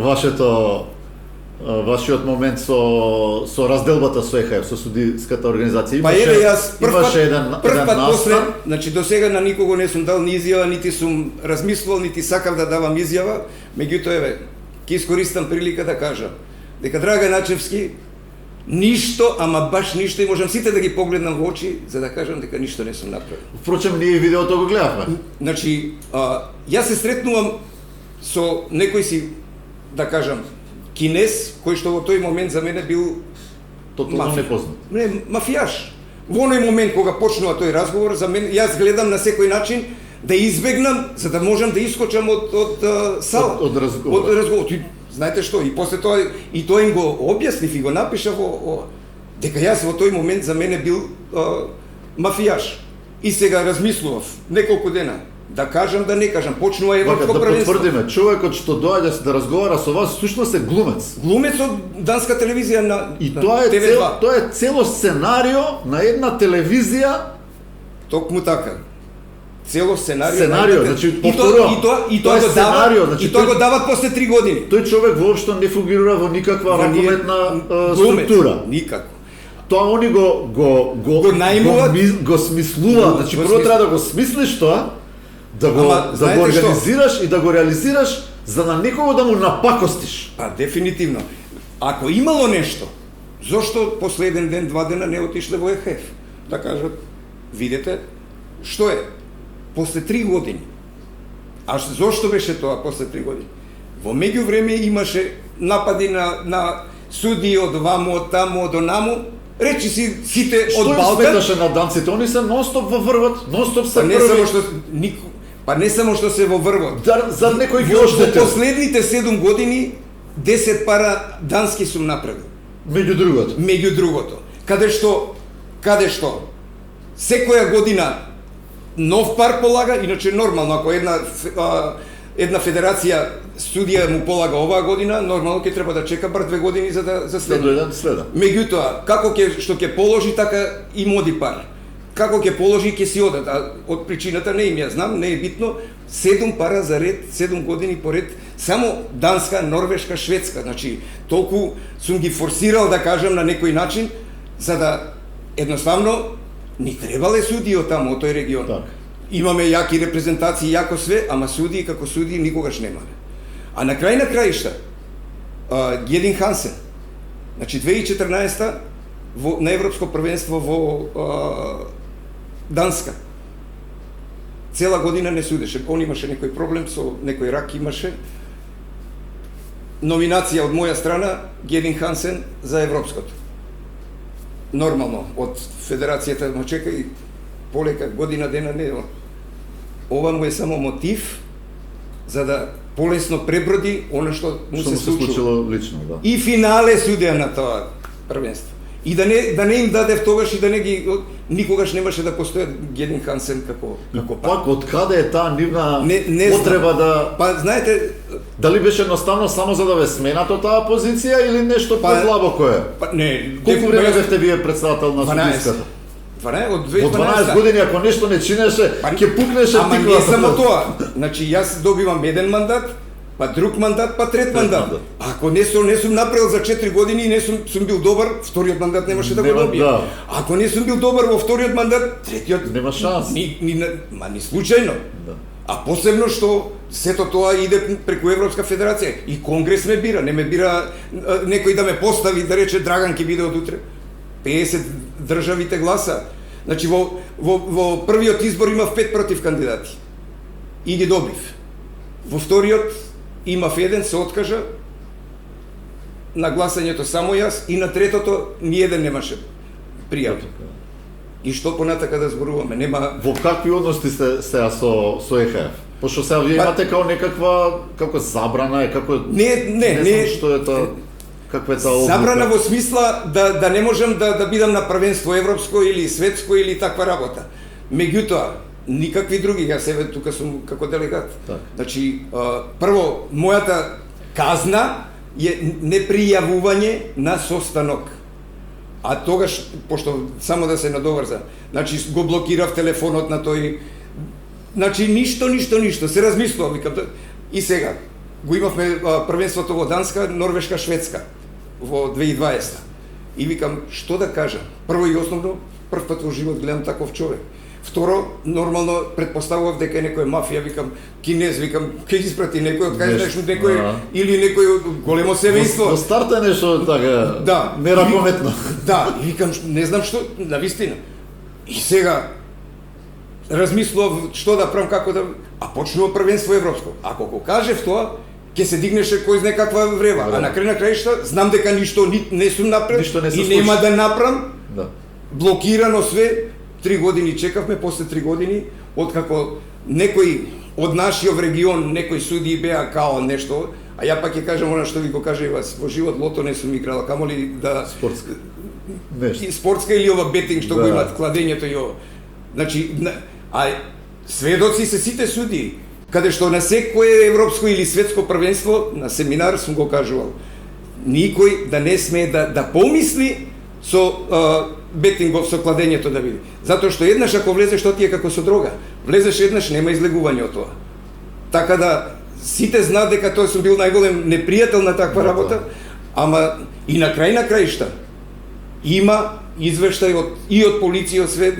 вашиот момент со разделбата со ЕХФ, со судиската организација.
Па еве јас прв пат после,
настан.
значи до сега на никого не сум дал ни изјава, нити сум размислувал, нити сакав да давам изјава, меѓутоа еве, ќе искористам прилика да кажам дека Драган Ачевски ништо, ама баш ништо, и можам сите да ги погледнам во очи за да кажам дека ништо не сум направил.
Впрочем, ние видеото го гледавме.
Значи, јас се сретнувам со некој си, да кажам, кинез, кој што во тој момент за мене бил
тотално непознат.
Не, мафијаш. Во оној момент кога почнува тој разговор, за мене јас гледам на секој начин да избегнам за да можам да искочам од сала.
Од разговор.
Знаете што, и после тоа и тоа им го објаснив и го напишав дека јас во тој момент за мене бил мафијаш. И сега размислував неколку дена да кажам, да не кажам, почнува европско првенство.
Да потврдиме, човекот што доаѓа да разговара со вас всушност е глумец.
Глумец од данска телевизија на
TV2. Тоа е цело сценарио на една телевизија.
Токму така. цело сценарио.
Сценарио, значи повторувам.
И тоа го
сценарио,
дават,
значи
и тоа го дават после 3 години.
Тој човек воопшто не фигурира во никаква раковетна
Глумец,
структура.
никако.
Тоа они го
најмуваат,
го смислуваат. Значи прво треба да го смислиш тоа, да го организираш и да го реализираш, за да некого да му напакостиш.
Па дефинитивно. Ако имало нешто, зошто после еден ден, 2 дена не отишле во ЕХФ? Да кажат, видете, што е? После 3 години. А зошто беше тоа после 3 години? Во меѓувреме имаше напади на суди од ваму, од таму, од онаму, речи си сите од Балкан.
Што им сметаше на данците? Они се нонстоп во врвот, нонстоп се
први. Па не само што се во врвот.
Зар некој ги
оштетил? Во последните 7 години 10 пара дански сум направил.
Меѓу другото.
Каде што секоја година нов пар полага, иначе нормално ако една федерација студија му полага оваа година, нормално ќе треба да чека бар 2 години за следно. Меѓутоа, што ќе положи така и моди пар. Како ќе положи ќе си одат, а од причината не им ја знам, не е битно, 7 пара за ред, 7 години поред, само Данска, Норвешка, Шведска, значи толку сум ги форсирал да кажам на некој начин, за да едноставно ни требале судии од таму, од тој регион.
Так.
Имаме јаки репрезентации, јако све, ама судии како судии никогаш немале. А на крај на краишта, Гедин Хансен, значи 2014 на Европско првенство во Данска. Цела година не судеше. Он имаше некој проблем со некој рак имаше. Номинација од моја страна Гедин Хансен за Европското. Нормално од федерацијата му чека и полека година дена не. Ова му е само мотив за да полесно преброди она што му се случило
лично, да.
И финале судеа на тоа првенство. И да не им дадев тогаш и да не ги никогаш немаше да постои Гедин Хансен како
пак од каде е таа нивна потреба да
знаете
дали беше едноставно само за да ве сменат од таа позиција или нешто подлабоко е?
Не,
колку време бевте вие председател на судиската?
Од
12 години ако нешто не чинеше, ќе пукнеше
тиквата. Ама не само тоа. Значи јас добивам еден мандат, па друг мандат, па трет мандат. Ако не сум направил за 4 години и не сум бил добар, вториот мандат немаше да го добијам. Ако не сум бил добар во вториот мандат, третиот
нема шанс.
Ни случајно. А посебно што сето тоа иде преку Европска федерација и Конгрес ме бира, не ме бира некој да ме постави да рече Драган ќе биде од утре. 50 државите гласа. Значи во првиот избор имав 5 против кандидати. И ги добив. Во вториот имав еден, се откажа, на гласањето само јас, и на третото ниеден немаше пријави. И што понатака да зборуваме, нема...
Во какви односи сте со ЕХФ? Пошто сега вие имате као некаква, како забрана, како... Не, што е тоа... Каква е таа одлука?
Забрана во смисла да не можам да бидам на првенство европско или светско или таква работа. Меѓутоа, никакви други, јас себе тука сум како делегат.
Так.
Значи, прво, мојата казна е непријавување на состанок. А тогаш, пошто само да се надоврзам, значи го блокирав телефонот на тој, значи ништо, се размислував, викам, и сега, го имавме првенството во Данска, Норвешка, Шведска во 2020. И викам, што да кажам? Прво и основно, прв пат во живот гледам таков човек. Второ, нормално предпоставував дека е некоја мафија, викам, кинез, викам, ќе испрати некој од кај некој или некој големо семејство.
Во старт е нешто така,
да,
нераковетно.
Да, и викам, не знам што, навистина. И сега размислував што да правам, како да... А почнува првенство европско. Ако го кажев тоа, ќе се дигнеше кој знае каква врева. А на крај на краишта, знам дека ништо не сум направил и нема да направам.
Да.
Блокирано све. 3 години чекавме, после 3 години, откако некој од нашиот регион, некој судии беа као нешто, а ја пак ќе кажам она што ви го кажа и вас, во живот лото не сум играла, камоли да...
Спортска.
Спортска или ова бетинг што го имат, кладењето и ова. Значи, а сведоци се сите судии, каде што на секое европско или светско првенство, на семинар сум го кажувал, никој да не смее да помисли со бетингов, со кладењето да биде. Затоа што еднаш ако влезе, што ти е како со дрога. Влезеш еднаш, нема излегување од тоа. Така да, сите знаат дека тој сум бил најголем непријател на таква работа, ама и на краишта има извештај и од полиција, од све.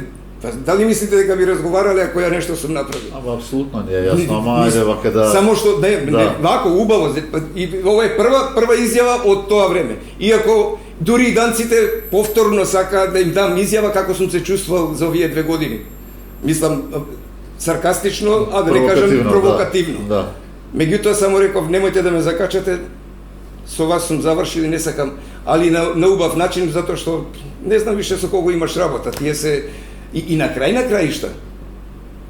Дали мислите дека би разговарале ако ја нешто сум направил?
Ама апсолутно не е јасно, ама ајде вака да...
Само што не вако убаво, и ова е прва изјава од тоа време. Иако дури и данците повторно сака да им дам изјава како сум се чувствувал за овие 2 години. Мислам саркастично, а да не кажам провокативно.
Да.
Меѓутоа само реков немојте да ме закачате, со вас сум завршил и не сакам, али на убав начин, затоа што не знам више со кого имаш работа. Тие се и на краишта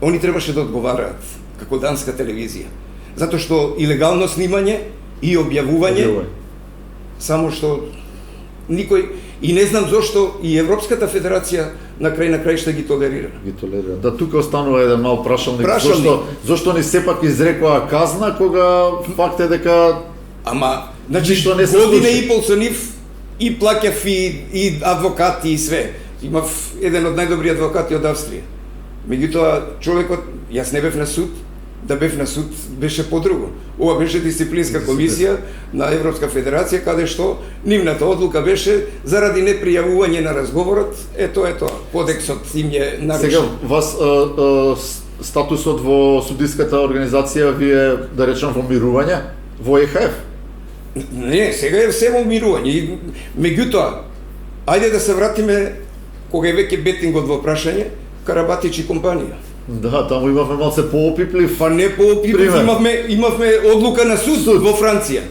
они требаше да одговараат како данска телевизија. Затоа што илегално снимање и објавување, само што никој и не знам зошто и Европската федерација на краишта ги толерира.
Да, тука останува еден мал прашалник. Зошто ни сепак изрекоа казна кога факт е дека
значи година и пол со нив и плаќав и адвокати и све. Имав еден од најдобри адвокати од Австрија. Меѓутоа човекот, јас не бев на суд, да бев на суд беше подруго. Ова беше дисциплинска комисија на Европска федерација, каде што нивната одлука беше заради непријавување на разговорот, ето, кодексот им е нарушен.
Сега, вас статусот во судиската организација ви е, да речем, во мирување, во ЕХФ?
Не, сега е се во мирување. Меѓутоа, ајде да се вратиме кога е веќе бетингот во прашање, Карабатич и компанија.
Да, таму имавме малце поопиплив.
Па не поопиплив, имавме одлука на суд во Франција.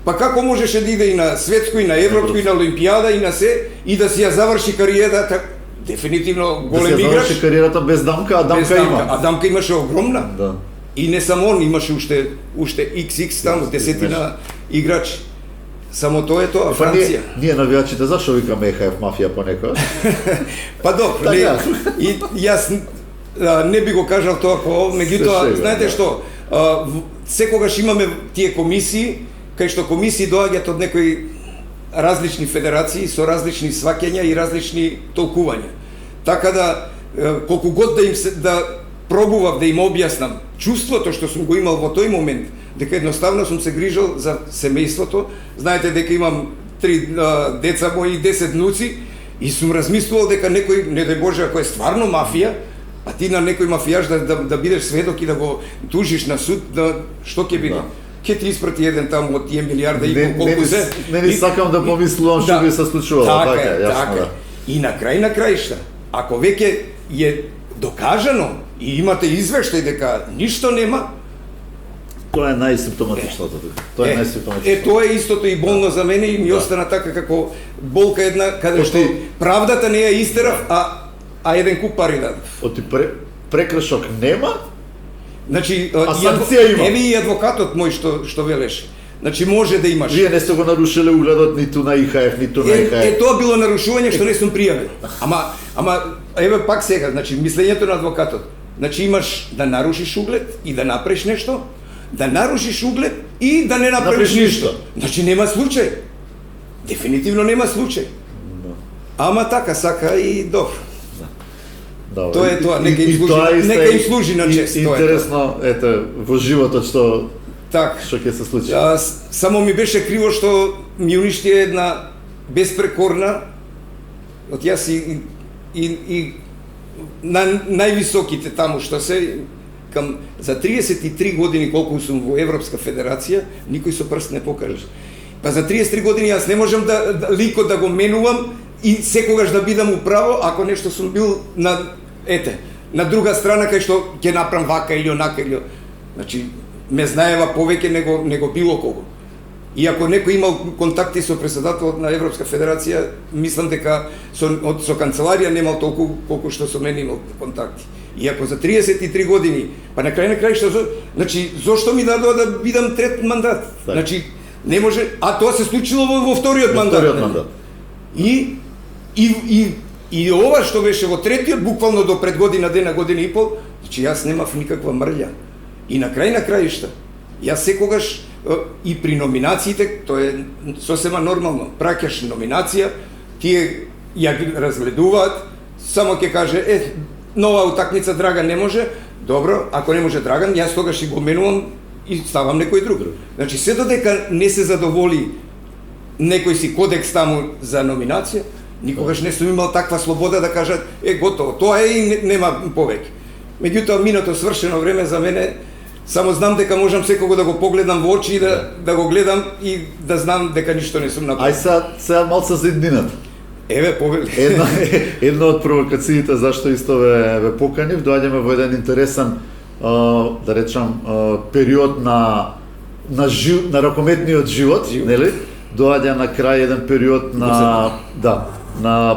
Па како можеше да иде и на светско, и на европско, и на олимпијада, и на се, и да си ја заврши кариерата, дефинитивно голем играч.
Да си ја заврши кариерата без дамка, а дамка има.
А дамка имаше огромна.
Да.
И не само он, имаше уште XX таму, десетина играчи. Само тоа е тоа, Франција.
Ние навијачите, зашо викаме ЕХФ мафија понекогаш?
Па добро, и јас не би го кажал тоа како, меѓутоа, знаете што, секогаш имаме тие комисии, кај што комисии доаѓаат од некои различни федерации со различни сваќања и различни толкувања. Така да, колку год да пробував да им објаснам чувството што сум го имал во тој момент, дека едноставно сум се грижал за семејството. Знаете дека имам 3 деца мои и 10 внуци и сум размислувал дека некој, не дај Боже, ако е стварно мафија, а ти на некој мафијаш да бидеш сведок и да го тужиш на суд, што ќе биде? Ќе ти испрати еден таму од тие милиарда и колку се.
Не сакам да помислувам што би се случувало,
така. И на краишта, ако веќе е докажано и имате извештај дека ништо нема,
тоа е најсимптоматичното тука.
Тоа е истото и болно за мене и ми остана така како болка една каде што правдата не ја истерав, а еден куп пари дадов.
Оти прекршок нема?
Значи,
санкција има.
Еви и адвокатот мој што велеше. Значи може да имаш.
Вие не сте го нарушиле угледот ниту на ИХФ, ниту на ИХФ.
Тоа било нарушување што не сум пријавил. Ама еве пак сега, значи мислењето на адвокатот. Значи имаш да нарушиш углед и да направиш нешто, да нарушиш углед и да не направиш ништо. Значи нема случај. Дефинитивно нема случај. Ама така сака и добро. Тоа е тоа, нека им служи на чест.
Интересно, ете, во животот што ќе се случи.
Само ми беше криво што ми уништи една безпрекорна, од јас и на највисоките таму што се, за 33 години колку сум во Европска федерација, никој со прст не покаже. Па за 33 години јас не можам ликот да го менувам и секогаш да бидам управо ако нешто сум бил на друга страна кај што ќе направам вака или онака или. Значи ме знаева повеќе него било кого. И ако некој имал контакти со председателот на Европска федерација, мислам дека со канцеларија немал толку колку што со мене имал контакти. И ако за 33 години, па на крај што, значи зошто ми дадоа да бидам трет мандат? Значи не може, а тоа се случило во вториот мандат. И ова што беше во третиот, буквално до пред година и пол, значи јас немав никаква мрља. И на краишта, јас секогаш и при номинациите, тоа е сосема нормално, праќаш номинација, тие ја разгледуваат, само ќе каже, нова утакмица, драга, не може, Добро, ако не може Драган, јас тогаш си го менувам и ставам некој друг. Значи, се додека не се задоволи некој си кодекс таму за номинација, никогаш не сум имал таква слобода да кажат, готово, тоа е и нема повеќе. Меѓутоа, минато свршено време за мене, само знам дека можам секого да го погледам во очи и да го гледам и да знам дека ништо не сум направил.
Сега малце за иднината.
Еве, повели.
Една од провокациите зашто исто ве поканив, доаѓаме во еден интересен, да речам, период на ракометниот живот, нели? Доаѓа на крај еден период на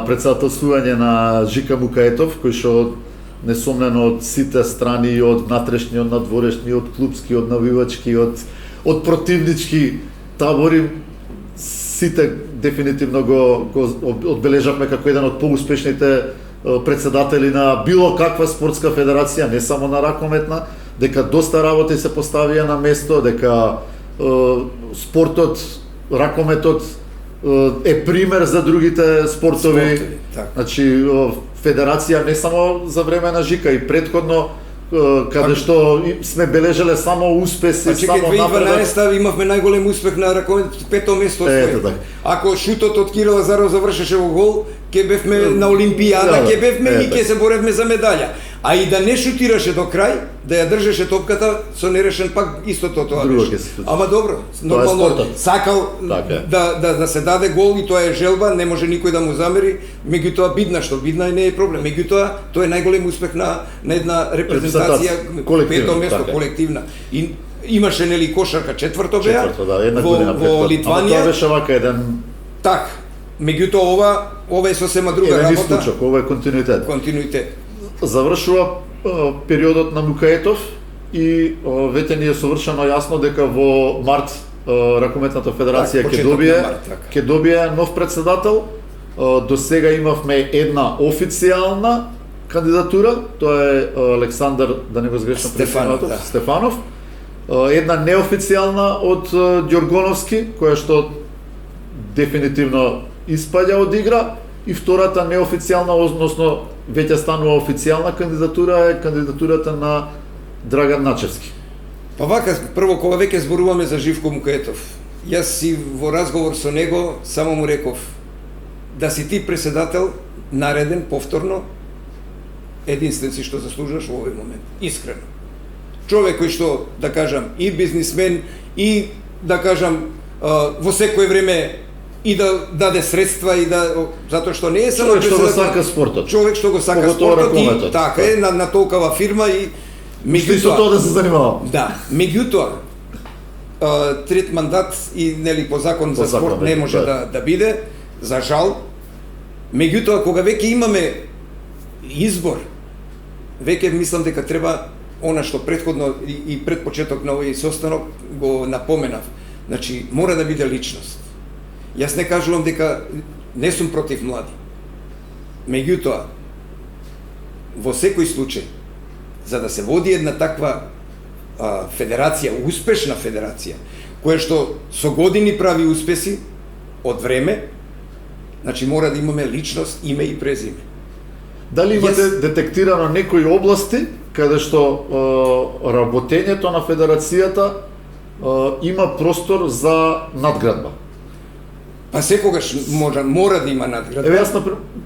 претседателствување на Жика Мукаетов, кој што несомнено од сите страни, од натрешни, од надворешни, од клубски, од навивачки, од противнички табори, сите дефинитивно го одбележавме како еден од поуспешните претседатели на било каква спортска федерација, не само на ракометна, дека доста работи се поставија на место, дека спортот, ракометот е пример за другите спортови. Значи, федерација не само за време на Жика, и предходно каде што сме бележеле само успеси, само напредок.
2012 имавме најголем успех на ракомет, 5-то место освои. Ако шутот од Кирил Лазаров завршеше во гол, ќе бевме на Олимпијада, ќе бевме и ќе се боревме за медаља. А и да не шутираше до крај, да ја држеше топката, со нерешен пак истото тоа беше. Ама добро, нормално сакал да се даде гол и тоа е желба, не може никој да му замери, меѓутоа бидна и не е проблем. Меѓутоа тоа е најголем успех на една репрезентација, пето место колективна. И имаше нели кошарка четврто беа во Литванија.
Тоа беше вака еден
меѓутоа ова е сосема друга работа.
Еден исклучок, ова е континуитет.
Континуитет.
Завршува периодот на Мукаетов и веќе ни е совршено јасно дека во март ракометната федерација ќе добие нов претседател. До сега имавме една официјална кандидатура, тоа е Александар, да не го сгрешам Стефанов. Една неофицијална од Ѓоргоновски, која што дефинитивно испаѓа од игра, и втората неофицијална, односно веќе станува официјална кандидатура е кандидатурата на Драган Начевски.
Па вака, прво кога веќе зборуваме за Живко Мукаетов, јас си во разговор со него само му реков да си ти преседател нареден повторно, единствен си што заслужуваш во овој момент, искрено. Човек кој што, да кажам, и бизнисмен, и да кажам во секое време и да даде средства и затоа што не е само
човек што го сака спортот.
Човек што го сака спортот и така е на толкова фирма и
меѓутоа тоа да се занимава.
Да, меѓутоа трет мандат и нели по закон за спорт не може да биде, за жал. Меѓутоа кога веќе имаме избор, веќе мислам дека треба она што претходно и пред почеток на овој состанок го напоменав. Значи мора да биде личност. Јас не кажувам дека не сум против млади. Меѓутоа, во секој случај, за да се води една таква федерација, успешна федерација, која што со години прави успеси од време, значи мора да имаме личност, име и презиме.
Дали имате детектирано некои области каде што работењето на федерацијата има простор за надградба?
Па секогаш мора да има надградба.
Еве јас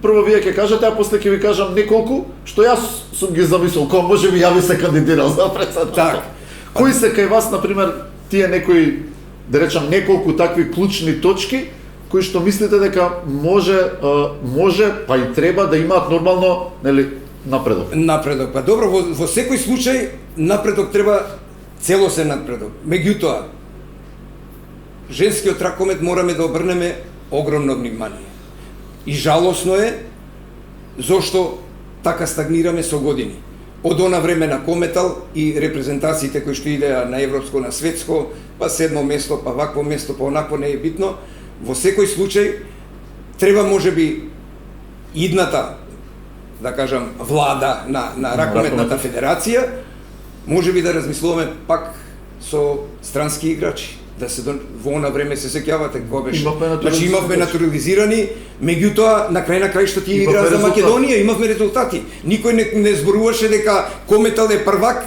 прво вие ќе кажете, а после ќе ви кажам неколку што јас сум ги замислил, кој може би ја би се кандидирал за председател.
Так.
Кои се кај вас, например, тие некои, да речам, неколку такви клучни точки кои што мислите дека може, па и треба да имаат нормално, нели, напредок?
Напредок. Па добро, во секој случај напредок треба целосен напредок. Меѓутоа, женскиот ракомет мораме да обрнеме огромно внимание. И жалосно е зошто така стагнираме со години. Од она време на Кометал и репрезентациите кои што идеа на европско, на светско, па 7 место, па вакво место, па онакво, не е битно. Во секој случај треба можеби идната, да кажам, влада на ракометната федерација, можеби да размислуваме пак со странски играчи. да се во она време се сеќавате кога беше.
Значи
имавме натурализирани, меѓутоа на крај краишта тие играа за Македонија, имавме резултати. Никој не зборуваше дека Кометал е првак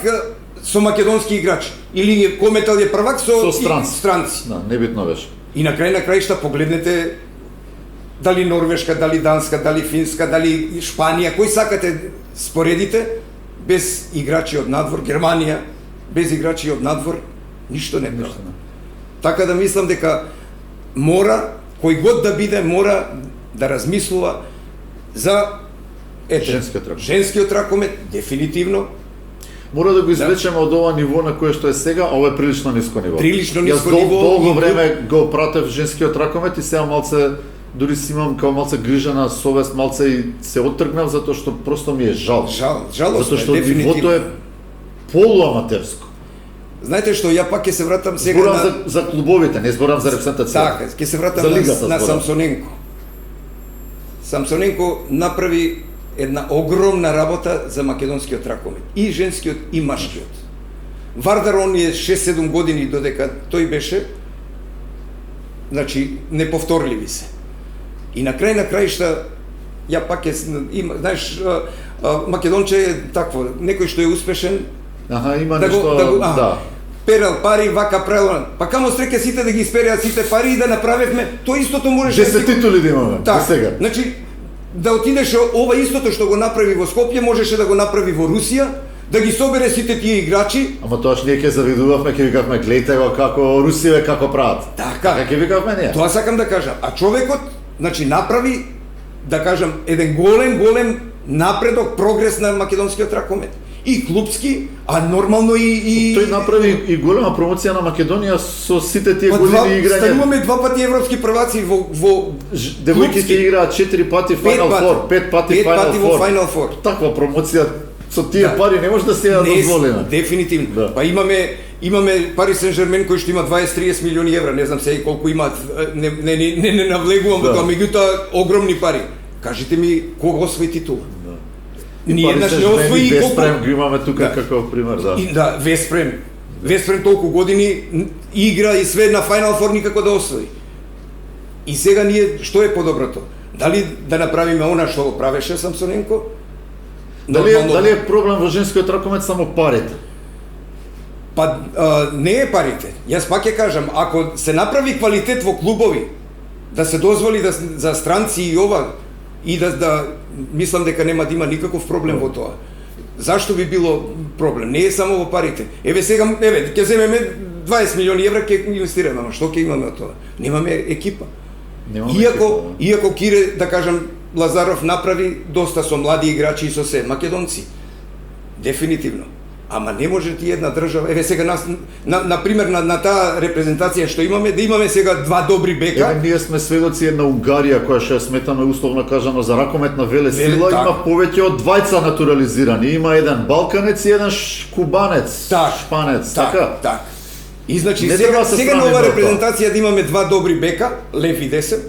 со македонски играчи или Кометал е првак со странци.
Да, небитно беше.
И на крај краишта погледнете дали Норвешка, дали Данска, дали Финска, дали Шпанија, кој сакате споредите, без играчи од надвор, Германија, без играчи од надвор, ништо не беше. Така да мислам дека мора, кој год да биде, мора да размислува за женскиот ракомет, дефинитивно.
Мора да го извлечеме од ова ниво на кое што е сега, а ова е прилично ниско ниво.
Прилично ниско ниво.
Јас долго време го пратев женскиот ракомет и сега малце, дури си имам као малце грижана совест, малце и се оттргнав затоа што просто ми е жал.
Жалостно,
затоа што нивото е полуаматерско.
Знаете што, ја пак ќе се вратам сега
зборам за клубовите, не зборам за репрезентација.
Така, ќе се вратам на Самсоненко. Самсоненко направи една огромна работа за македонскиот ракомет, и женскиот и машкиот. Вардар оние 6-7 години додека тој беше, значи неповторливи се. И на краишта ја пак има, знаеш, Македонче е такво, некој што е успешен,
има нешто, да.
Перел пари, вака прелон. Па камо среќа сите да ги испереат сите пари и да направевме, тоа истото можеше
10 титули да имаме до сега.
Значи да отидеш ова истото што го направи во Скопје, можеше да го направи во Русија, да ги собере сите тие играчи.
Ама тоа што ние ќе завидувавме, ќе викавме гледајте го како Русија како прават.
Така
ќе викавме ние.
Тоа сакам да кажам. А човекот, значи направи, да кажам, еден голем напредок, прогрес на македонскиот ракомет. И клубски, а нормално и
тој направи и голема промоција на Македонија со сите тие години играње.
Стануваме 2 пати европски прваци во
девојките играат 4 пати Final Four, 5 пати
Final Four.
Таква промоција со тие пари не може да се ја дозволиме.
Дефинитивно. Да. Па имаме Пари Сен-Жермен кој што има 20-30 милиони евра, не знам сега колку имаат, не навлегувам во тоа, меѓутоа огромни пари. Кажете ми кога освои титула? Ние еднаш не освои колку...
Веспрем го имаме тука како пример, да.
Да, Веспрем толку години игра и све на Final Four никако да освои. И сега ние што е подоброто? Дали да направиме она што го правеше Самсоненко?
Дали е проблем во женскиот ракомет само парите?
Па не е парите. Јас пак ќе кажам, ако се направи квалитет во клубови, да се дозволи за странци и ова, и да мислам дека нема да има никаков проблем во тоа. Зашто би било проблем? Не е само во парите. Сега, ќе земеме 20 милиони евра, ќе инвестираме, ама што ќе имаме од тоа? Немаме екипа. Иако Кире, да кажам, Лазаров направи доста со млади играчи и со се македонци. Дефинитивно. Ама не може ти една држава, сега нас, на пример на таа репрезентација што имаме, да имаме сега 2 добри бека.
Ние сме сведоци на Унгарија, која што ја сметаме условно кажано за ракометна велесила, има повеќе од 2 натурализирани. Има еден балканец и еден кубанец, шпанец, така?
И значи сега на ова репрезентација да имаме 2 добри бека, лев и десен,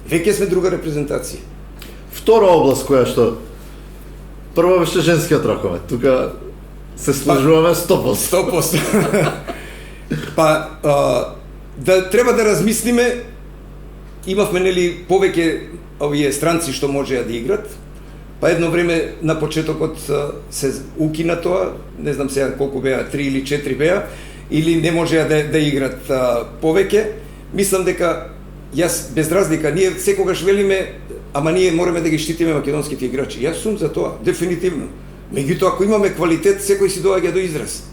веќе сме друга репрезентација.
Втора област која што прва беше женскиот ракомет. Тука се служуваме 100%.
Па, да треба да размислиме, имавме нели повеќе овие странци што можеа да играт, па едно време на почетокот се укина тоа, не знам сега колку беа, 3 или 4 беа, или не можеа да играт повеќе. Мислам дека јас без разлика, ние секогаш велиме, ама ние мораме да ги штитиме македонските играчи. Јас сум за тоа, дефинитивно. Меѓутоа, ако имаме квалитет, секој си доаѓа до израз.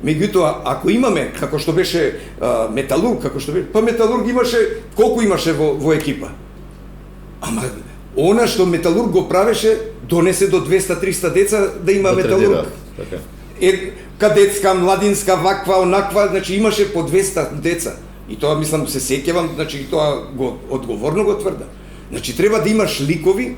Меѓутоа, ако имаме, како што беше Металург, па Металург имаше, колку имаше во екипа? Ама, она што Металург го правеше, донесе до 200-300 деца да има Металург. Кадетска, младинска, ваква, онаква, значи имаше по 200 деца. И тоа, мислам, се сеќавам, значи тоа го одговорно го тврдам. Значи треба да имаш ликови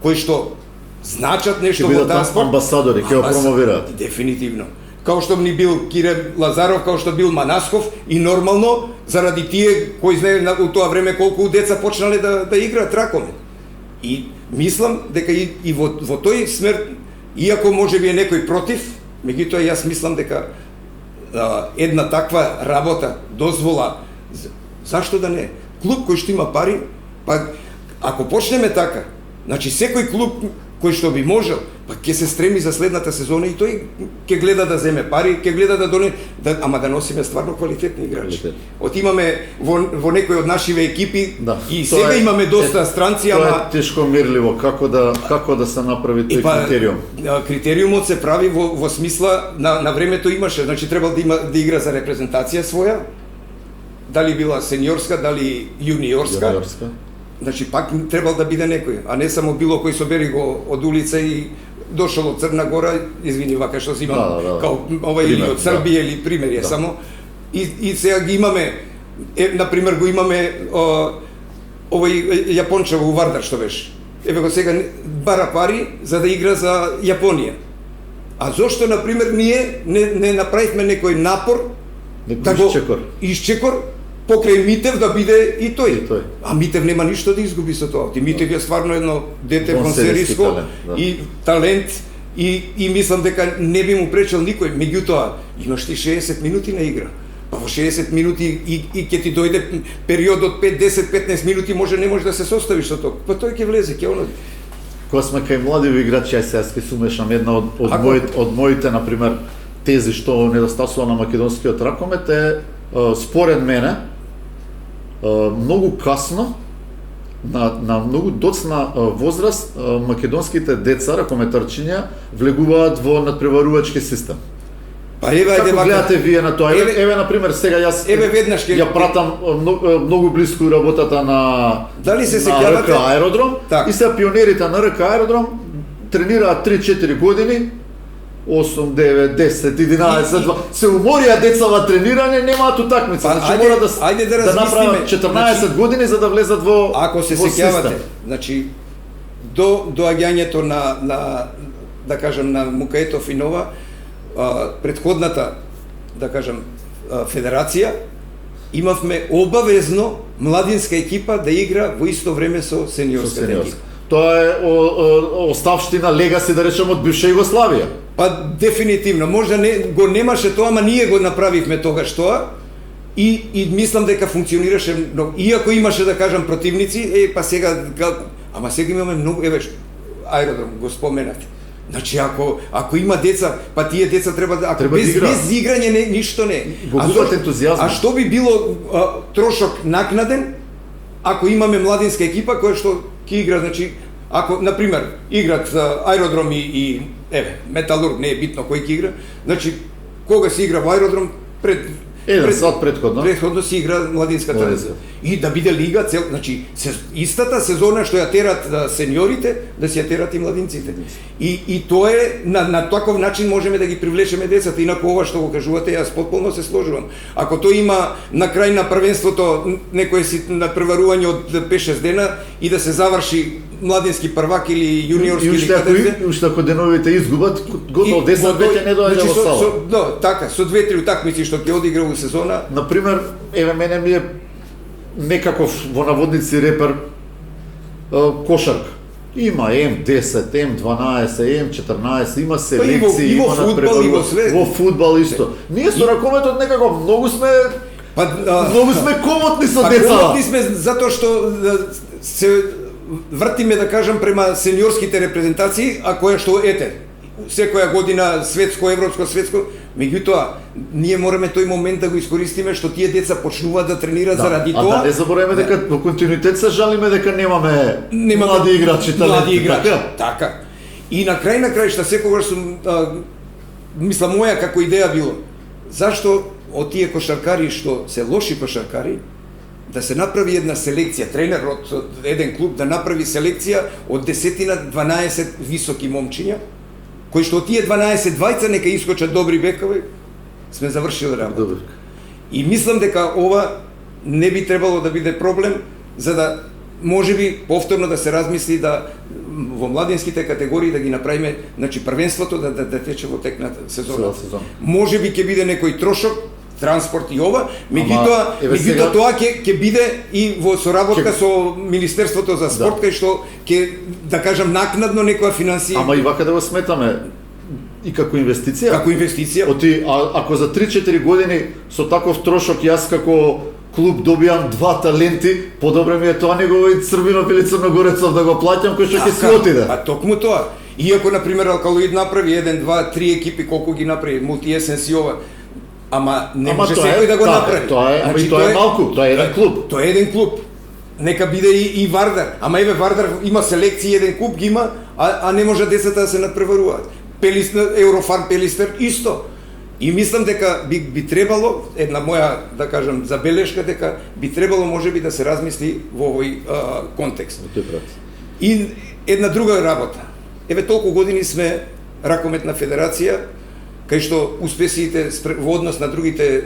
кои што значат нешто во таа спорт.
Амбасадори, ќе го промовираат.
Дефинитивно. Као што ни бил Кире Лазаров, као што бил Манасков, и нормално заради тие кои знае у тоа време колку деца почнале да играат ракомет. И мислам дека и во тој смер, иако можеби е некој против, меѓутоа јас мислам дека една таква работа, дозвола, зашто да не? Клуб кој што има пари, па ако почнеме така, значи секој клуб кој што би можел, па ќе се стреми за следната сезона и тој ќе гледа да земе пари, ќе гледа да доне, ама да носиме стварно квалитетни играчи. Имаме во некои од нашиве екипи и сега имаме доста странци, ама
тоа е тешко мерливо како да се направи тој критериум.
Критериумот се прави во смисла на времето имаше, значи требал да игра за репрезентација своја, дали била сениорска, дали јуниорска. Значи пак требал да биде некој, а не само било кој собери го од улица и дошол од Црна Гора, извини вака што имам, као или од Србија или пример само. И сега ги имаме, например го имаме овој Јапончев у Вардар што беше. Еве го сега бара пари за да игра за Јапонија. А зошто например ние не направивме некој напор да го исчекор покрај Митев да биде и тој. А Митев нема ништо да изгуби со тоа. Митев е стварно едно дете фронсериско и талент и мислам дека не би му пречел никој. Меѓутоа, имаш ти 60 минути на игра. Па во 60 минути и ќе ти дојде период од 5, 10, 15 минути не може да се составиш со тоа. Па тој ќе влезе, ќе оноди.
Кога сме кај млади играчи, јас сега ќе сумешам една од моите, например, тези што недостасува на македонскиот ракомет е, според мене, многу касно, на многу доцна возраст, македонските деца, ракометарчиња, влегуваат во надпреварувачки систем.
Па еве
како гледате вие на тоа? Еве например сега јас ја пратам многу близко работата на
дали се
РК Аеродром и се пионерите на РК Аеродром тренираат 3-4 години, 8, 9, 10, 11, 12, се уморија деца во тренирање, немаат утакмица, значи мора да направат 14 години за да влезат во
ако се сеќавате, значи до доаѓањето на да кажам на Мукаетов и Нова, предходната да кажам федерација, имавме обавезно младинска екипа да игра во исто време со сениорската екипа.
Тоа е оставштина легаси, да речем, од бивша Југославија.
Па дефинитивно, можда го немаше тоа, ама ние го направивме тогаш тоа и мислам дека функционираше многу. Иако имаше да кажам противници, па сега имаме многу, еве Аеродром го споменате. Значи ако има деца, па тие деца треба без играње ништо не.
Губат ентузијазм.
А што би било трошок накнаден ако имаме младинска екипа која што ќе игра, значи ако на пример играт Аеродром и еве Металург, не е битно кој ќе игра, значи кога се игра во Аеродром
еден сат предходно
си игра младинската лига. И да биде лига цел, значи истата сезона што ја терат сениорите, да си ја терат и младинците. И тоа е на таков начин можеме да ги привлечеме децата. Инаку ова што го кажувате, јас потполно се сложувам. Ако тој има на крај на првенството некој си надпреварување од 5-6 дена и да се заврши младински првак или јуниорски или
уште ако деновите изгубат, готово 10 веќе не доаѓа во сала.
Така, со 2-3 утакмици што ќе одигра во сезона.
Например, еве мене ми е некаков во наводници репер кошарка. Има М10, М12, М14, има селекции, има надпреварување. Во фудбал исто. Ние со ракометот некако многу сме комотни со деца.
Комотни сме затоа што се вртиме, да кажам, према сениорските репрезентации, а која што секоја година светско, европско, меѓутоа ние мораме тој момент да го искористиме што тие деца почнуваат да тренираат заради тоа.
А да не забораваме дека во континуитет се жалиме дека немаме млади играчи,
така. И на крај секогаш сум мислам моја како идеја било. Зашто од тие кошаркари што се лоши кошаркари да се направи една селекција, тренер од еден клуб да направи селекција од 10-12 високи момчиња, кои што тие 12 двајца нека искочат добри бекови, сме завршили работа. И мислам дека ова не би требало да биде проблем, за да можеби повторно да се размисли да во младинските категории да ги направиме, значи првенството да тече во текната сезона. Можеби ќе биде некој трошок, транспорт и ова, меѓутоа тоа ќе биде и во соработка со Министерството за спорт, кај што ќе, да кажам, накнадно некоја финансија.
Ама и вака да го сметаме, и како инвестиција.
Како инвестиција.
Ако за 3-4 години со таков трошок јас како клуб добијам 2 таленти, подобро ми е тоа него и Црвинов или Црногорецов да го плаќам кој што ќе си отиде.
А токму тоа. Иако на пример Алкалоид направи 1, 2, 3 екипи колку ги направи, Мултиесенс и ова. Ама не може секој да го направи.
Тоа е малку, тоа е еден клуб.
Тоа е еден клуб. Нека биде и Вардар. Ама еве Вардар има селекција, еден клуб ги има, а не може децата да се надпреваруваат. Пелистер, Еврофан Пелистер исто. И мислам дека би требало, една моја, да кажам, забелешка, дека би требало можеби да се размисли во овој контекст. И една друга работа. Еве толку години сме ракометна федерација, кај што успесите во однос на другите,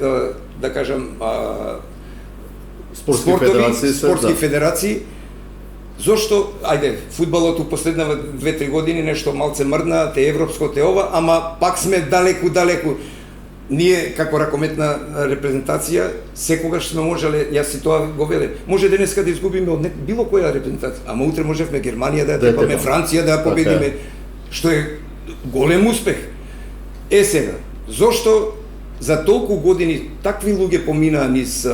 да кажам, спортски федерации. Зошто, ајде, фудбалот у последнава 2-3 години нешто малце мрдна, те европско, те ова, ама пак сме далеку. Ние како ракометна репрезентација секогаш сме можеле, јас си тоа го велем, може денеска да изгубиме од било која репрезентација, ама утре можевме Германија да ја тепаме, Франција да ја победиме, што е голем успех. Сега, зошто за толку години такви луѓе поминаа низ,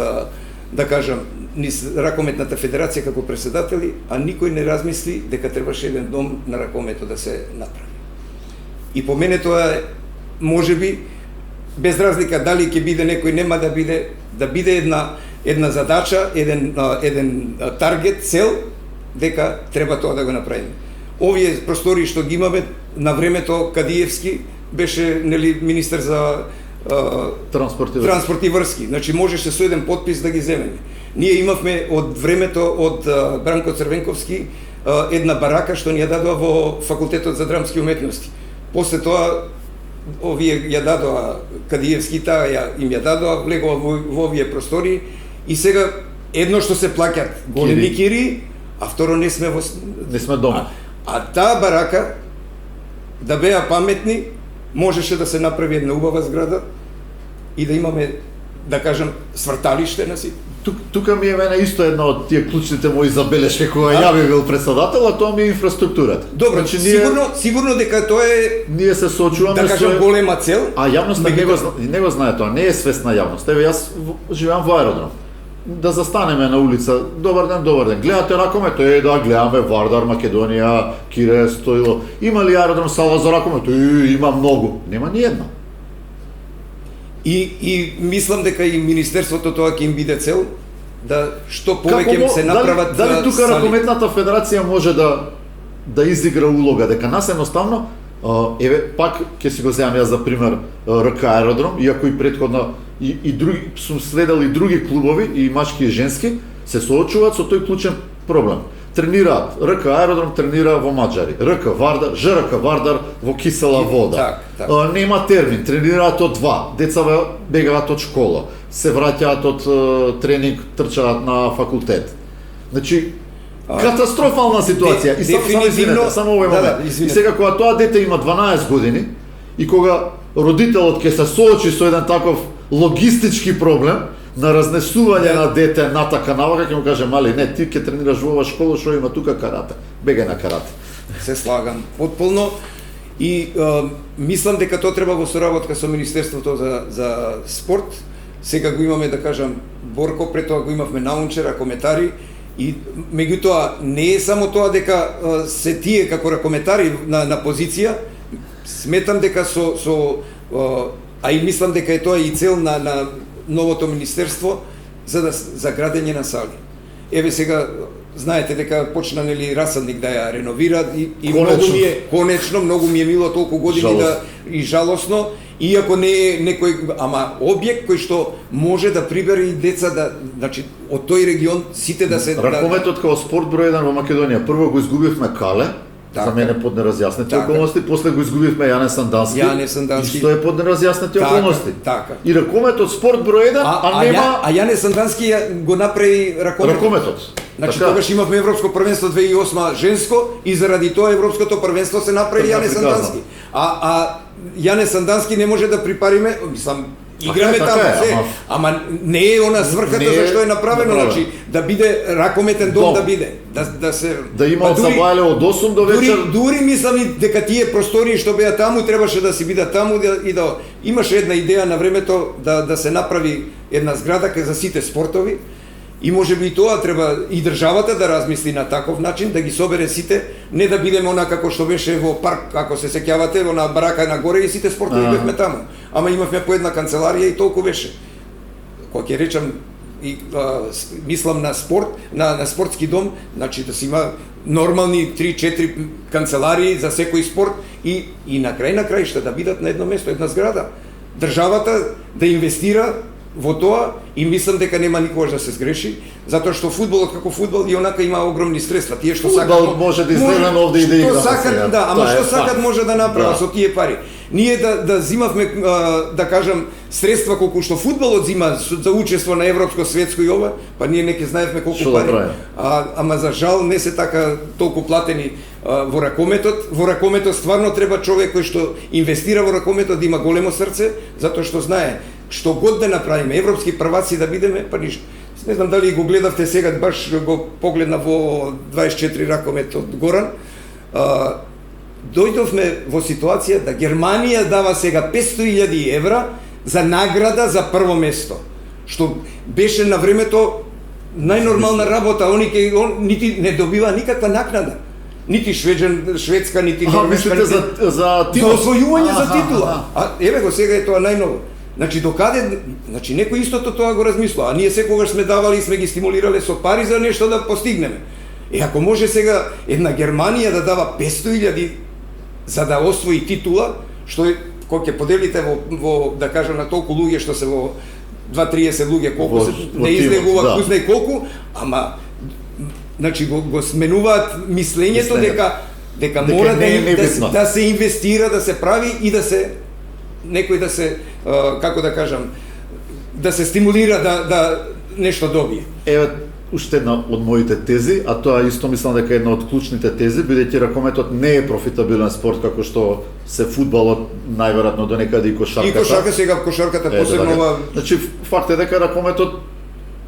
да кажам, низ ракометната федерација како председатели, а никој не размисли дека требаше еден дом на ракометот да се направи. И по мене тоа е, можеби, без разлика дали ќе биде некој, нема да биде една задача, еден таргет, цел, дека треба тоа да го направиме. Овие простори што ги имаме, на времето Кадиевски беше министер за транспорт и врски. Значи можеше со еден подпис да ги земеме. Ние имавме од времето од Бранко Црвенковски една барака што ни ја дадоа во Факултетот за драмски уметности. После тоа овие ја дадоа Кадиевски, таа им ја дадоа, влегува во овие простори и сега едно што се плаќат големи кири, а второ не сме
дома.
А таа барака, да беа паметни, можеше да се направи една убава зграда и да имаме, да кажам, сврталиште на си.
Тука ми е мене исто една од тие клучните мои забелешки кога ја би бил председател, а тоа ми е инфраструктурата.
Добро, значи, сигурно дека тоа е,
ние се соочуваме,
да кажам, голема цел.
А јавноста не го знае тоа, не е свесна јавност. Еве јас живеам во аеродром. Да застанеме на улица, добар ден, гледате ракомет, да гледаме Вардар, Македонија, Кире, Стоило. Има ли аеродром сала за ракомет? Има многу. Нема ни една.
И мислам дека и Министерството тоа ќе им биде цел, да што повеќе се направат
дали тука ракометната федерација може да изигра улога, дека нас едноставно, еве пак ќе си го земам јас за пример РК аеродром, иако и претходно и други сум следел и други клубови, и мачки и женски, се соочуваат со тој клучен проблем. Тренираат, РК аеродром тренира во Маđари, РК Вардар, ЖРК Вардар во кисела вода. Нема термин, тренираат од 2, деца бегаат од школа, се враќаат од тренинг, трчаат на факултет. Значи, катастрофална ситуација. И само овој момент. И сега кога тоа дете има 12 години и кога родителот ќе се соочи со еден таков логистички проблем на разнесување на дете натака навака, ќе му каже, мали, не, ти ќе тренираш во ова школа, што има тука карате. Бегај на карате.
Се слагам потполно и мислам дека тоа треба во соработка со Министерството за спорт. Сега го имаме, да кажам, Борко, пред тоа го имавме Наунче, ракометари, и меѓутоа не е само тоа дека се тие како ракометари на позиција, сметам дека а и мислам дека е тоа и цел на новото министерство за градење на сали. Еве сега знаете дека почна Расадник да ја реновира и многу ми е мило толку години и жалосно, иако не е некој, ама објект кој што може да прибере и деца, значи од тој регион сите да се
ракометот како спорт број 1 во Македонија. Прво го изгубивме Кале, за мене под неразјаснети околности, после го изгубивме Јане Сандански. Исто е под неразјаснети околности. И ракометот спорт број 1, а нема...
А Јане Сандански го направи ракометот. Значи тогаш имавме Европско првенство 2008 женско и заради тоа Европското првенство се направи Јане Сандански. А Јане Сандански не може да припариме, мислам, играме
Така
таму
е,
се, ама не е она сврхата за што е направено, значи да биде ракометен дом, да биде, да се
да има од сабајле од 8 до вечер.
Дури мислам и дека тие простории што беа таму требаше да си бидат таму и да имаше една идеја на времето да се направи една зграда за сите спортови. И може би и тоа треба и државата да размисли на таков начин, да ги собере сите, не да бидеме она како што беше во парк, ако се сеќавате, во на барака на горе и сите спортови бевме таму. Ама имавме по една канцеларија и толку беше. Кога ќе речам и мислам на спорт, на спортски дом, значи да си има нормални 3-4 канцеларии за секој спорт и на крај да бидат на едно место, една зграда. Државата да инвестира во тоа и мислам дека нема никогаш да се сгреши, затоа што фудбалот како фудбал и онака има огромни средства. Тие што сакат
фудбалот може да излезе овде и да игра.
Што сакат, да, ама што сакат може да направат со тие пари. Ние да зимавме да кажам средства колку што фудбалот зима за учество на европско, светско и ова, па ние не ќе знаевме колку пари. Ама за жал не се така толку платени во ракометот. Во ракометот стварно треба човек кој што инвестира во ракометот да има големо срце, затоа што знае што год да направиме, европски прваци да бидеме, па ништо. Не знам дали го гледавте сега, баш го погледна во 24 ракомет од Горан. Дојдовме во ситуација да Германија дава сега 500.000 евра за награда за прво место, што беше на времето најнормална работа, нити не добива никаква накнада. Нити Шведска, нити Норвешка,
за
освојување за титула. Еве го сега е тоа најново. Значи докаде, значи некој истото тоа го размислува, а ние секогаш сме давали и сме ги стимулирале со пари за нешто да постигнеме. Ако може сега една Германија да дава 500.000 за да освои титула, што е кога ќе поделите во да кажам на толку луѓе што се во 2-30 луѓе колку се не излегува кој знае колку, ама значи го сменуваат мислењето дека мора да се инвестира, да се прави и да се некој да се како да кажам да се стимулира да нешто добие.
Еве уште една од моите тези, а тоа исто мислам дека е една од клучните тези, бидејќи ракометот не е профитабилен спорт како што се фудбалот, најверојатно до некаде и кошарката.
И кошарка сега кошарката посебно ова.
Значи факт е дека ракометот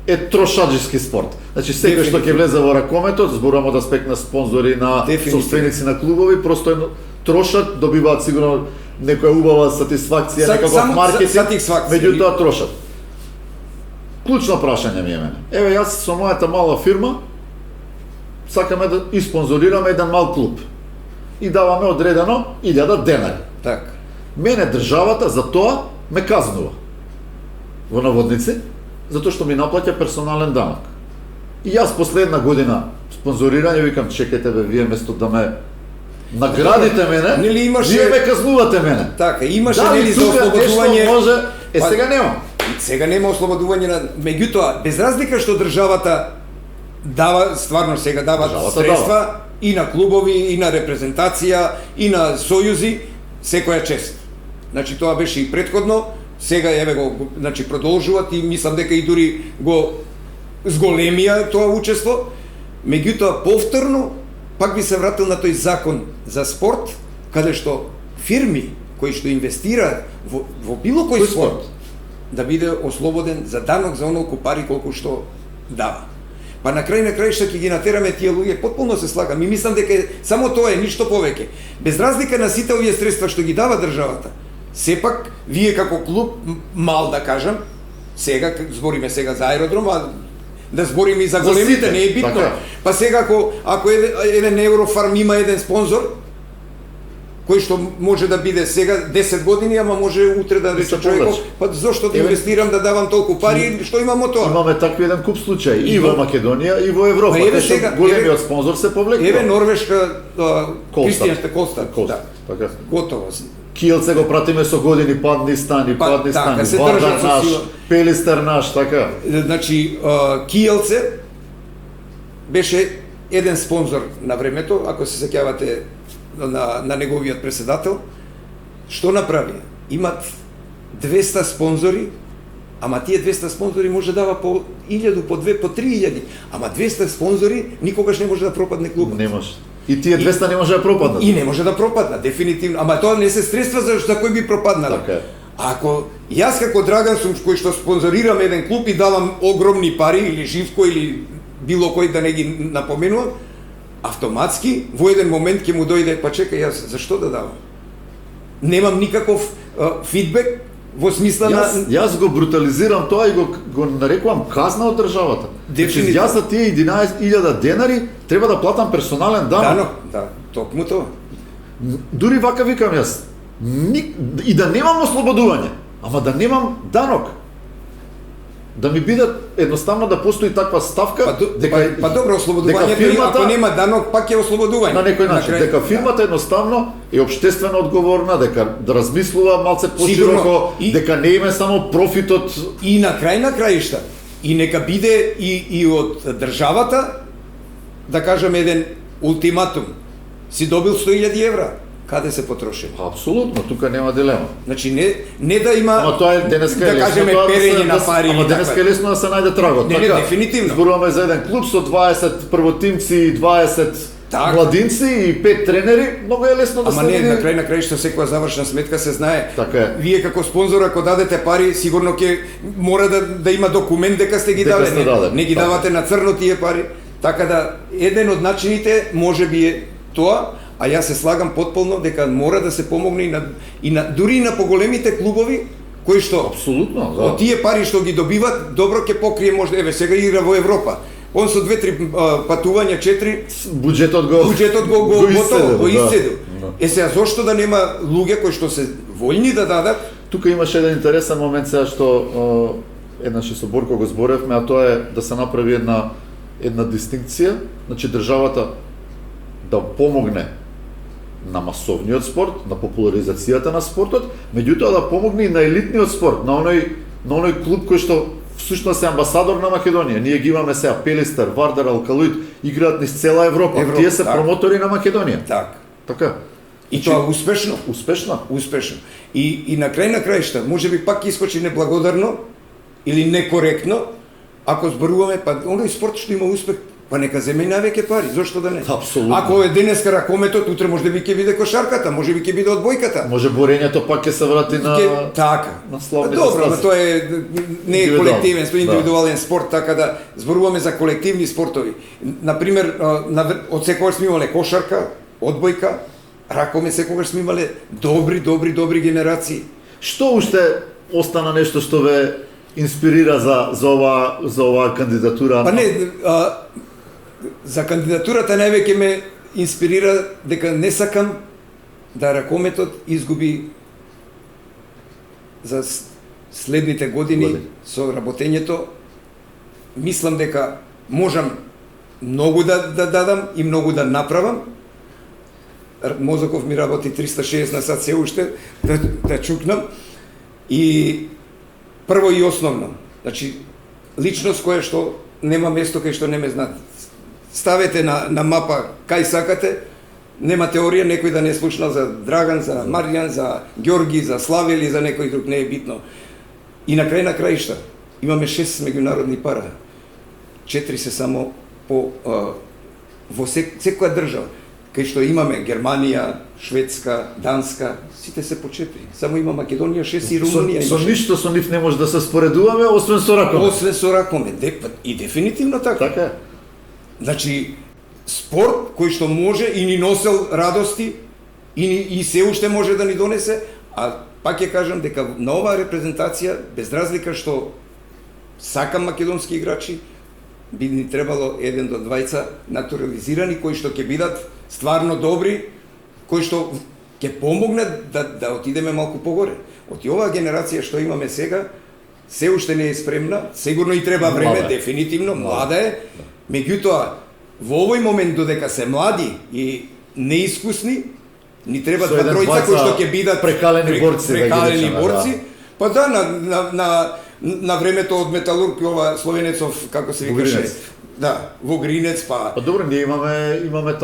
е трошаџиски спорт. Значи секој што ќе влезе во ракометот, зборувам од аспект на спонзори, на собственици на клубови, просто трошат, добиваат сигурно некоја убава сатисфакција, некаков маркетинг, меѓутоа трошат. Клучно прашање ми е мене. Еве јас со мојата мала фирма сакаме да испонзорираме еден мал клуб и даваме одредено 1000 денари.
Така.
Мене државата за тоа ме казнува. Во наводници, затоа што ми наплаќа персонален данок. И јас последна година спонзорирање викам чекајте бе, вие место да ме наградите мене, вие ме казнувате мене.
Така, имаше нели за ослободување.
Може, сега нема.
Сега нема ослободување на, меѓутоа без разлика што државата дава, стварно сега дава средства и на клубови, и на репрезентација, и на сојузи, секоја чест. Значи тоа беше и претходно, сега еве го, значи продолжуваат и мислам дека и дури го зголемија тоа учество. Меѓутоа повторно пак би се вратил на тој закон за спорт, каде што фирми кои што инвестираат во било кој спорт да биде ослободен за данок за онолку пари колку што дава. Па на крај што ќе ги натераме тие луѓе, потполно се слагам и мислам дека само тоа е, ништо повеќе. Без разлика на сите овие средства што ги дава државата, сепак вие како клуб мал да кажам, сега збориме сега за аеродром, а да збориме и за големите, не е битно. Па сега ако еден Еврофарм има еден спонзор кој што може да биде сега 10 години, ама може утре да рече човеков, па зошто да инвестирам да давам толку пари, што имам од тоа?
Имаме такви еден куп случаи и во Македонија и во Европа, каде што големиот спонзор се повлекува.
Еве Норвешка, Кристијан Колстад,
така.
Готово.
Киелце го пратиме со години, падни стани, Вардар наш, Пелистер наш, така.
Значи, Киелце беше еден спонзор на времето, ако се сеќавате на неговиот председател, што направи? Имат 200 спонзори, ама тие 200 спонзори може да дава по 1000, по 2, по 3000, ама 200 спонзори никогаш не може да пропадне клубот.
Не може. И тие 200 не може да пропаднат.
И не може да пропаднат, дефинитивно. Ама тоа не се средства за кој би пропаднал.
Така.
Ако јас како Драган сум кој што спонзорирам еден клуб и давам огромни пари, или Живко, или било кој да не ги напоменувам, автоматски во еден момент ќе му дојде, па чекај, јас зашто да давам? Немам никаков фидбек во смисла
Јас го брутализирам тоа и го нарекувам казна од државата. Значи, јас за тие 11.000 денари треба да платам персонален данок.
Да, токму тоа.
Дури вака викам јас. И да немам ослободување, ама да немам данок. Да ми биде едноставно да постои таква ставка
па добро, ослободувањето фирмата, ако нема данок, пак е ослободување.
На некој начин, дека фирмата едноставно е општествено одговорна, дека да размислува малце пошироко, дека не има само профитот.
И на краишта, и нека биде и од државата, да кажем еден ултиматум. Си добил 100.000 евра. Каде се потроши?
Апсолутно, тука нема дилема.
Значи не да има,
ама тоа е денеска
да кажеме, перење на пари.
Ама денеска е лесно да се најде трагот.
Не, дефинитивно.
Зборуваме за еден клуб со 20 првотимци, 20 младинци и 5 тренери, многу е лесно да се
види. Ама не, на крај што секоја завршна сметка се знае.
Така е.
Вие како спонзор, ако дадете пари, сигурно ќе мора да има документ дека сте ги дадени. Не ги давате на црно тие пари. Така да, еден од начините можеби е тоа, а јас се слагам потполно дека мора да се помогне дури и на поголемите клубови кои што
апсолутно, да.
Од тие пари што ги добиват, добро ќе покрие можда, сега игра во Европа. Он со 2-3 патувања, 4
буџетот го
исцеду. Сега зошто да нема луѓе кои што се вољни да дадат?
Тука имаше еден интересен момент сега што еднаш со Борко го зборевме, а тоа е да се направи една дистинкција, значи државата да помогне на масовниот спорт, на популаризацијата на спортот, меѓутоа да помогне и на елитниот спорт, на оној клуб кој што всушност е амбасадор на Македонија. Ние ги имаме сега Пелистер, Вардар, Алкалуид, играат низ цела Европа. Тие се промотори на Македонија. Така.
И тоа успешно.
Успешно.
И на краишта, можеби пак искочи неблагодарно или некоректно, ако зборуваме, па оној спорт што има успех, па нека земе навеќе пари, зошто да не?
Апсолутно.
Ако е денеска ракометот, утре можеби ќе биде кошарката, можеби ќе биде одбојката.
Може борењето пак ќе се врати на
на
славните
добро, но тоа не е колективен, тоа е индивидуален спорт, така да зборуваме за колективни спортови. Например, од секогаш сме имале кошарка, одбојка, ракомет секогаш сме имале добри генерации.
Што уште остана нешто што ве инспирира за оваа кандидатура?
Па не, за кандидатурата највеќе ме инспирира дека не сакам да ракометот изгуби за следните години со работењето. Мислам дека можам многу да дадам и многу да направам. Мозоков ми работи 360 на сат се уште да чукнам. И прво и основно, значи личност која што нема место кај што не ме знаат. Ставете на мапа кај сакате, нема теорија некој да не слушнал за Драган, за Маријан, за Ѓорги, за Славе или за некој друг, не е битно. И на краишта имаме 6 меѓународни пара. 4 се само во секоја држава. Кај што имаме Германија, Шведска, Данска, сите се по 4. Само има Македонија 6 и Румунија.
Со ништо со нив не може да се споредуваме, освен со ракомет.
Освен со ракомет. И дефинитивно така.
Така е.
Значи, спорт кој што може и ни носел радости и се уште може да ни донесе, а пак ќе кажам дека на оваа репрезентација, без разлика што сакам македонски играчи, би ни требало 1 до 2 натурализирани кои што ќе бидат стварно добри, кои што ќе помогнат да отидеме малку погоре. Од оваа генерација што имаме сега, се уште не е спремна, сигурно и треба време, дефинитивно, млада е, меѓутоа, во овој момент додека се млади и неискусни, ни треба 2-3 кои што ќе бидат
прекалени борци,
па да, на времето од Металург, ова Словенецов, како се викаше, да, во Гринец, па
добро, ние имаме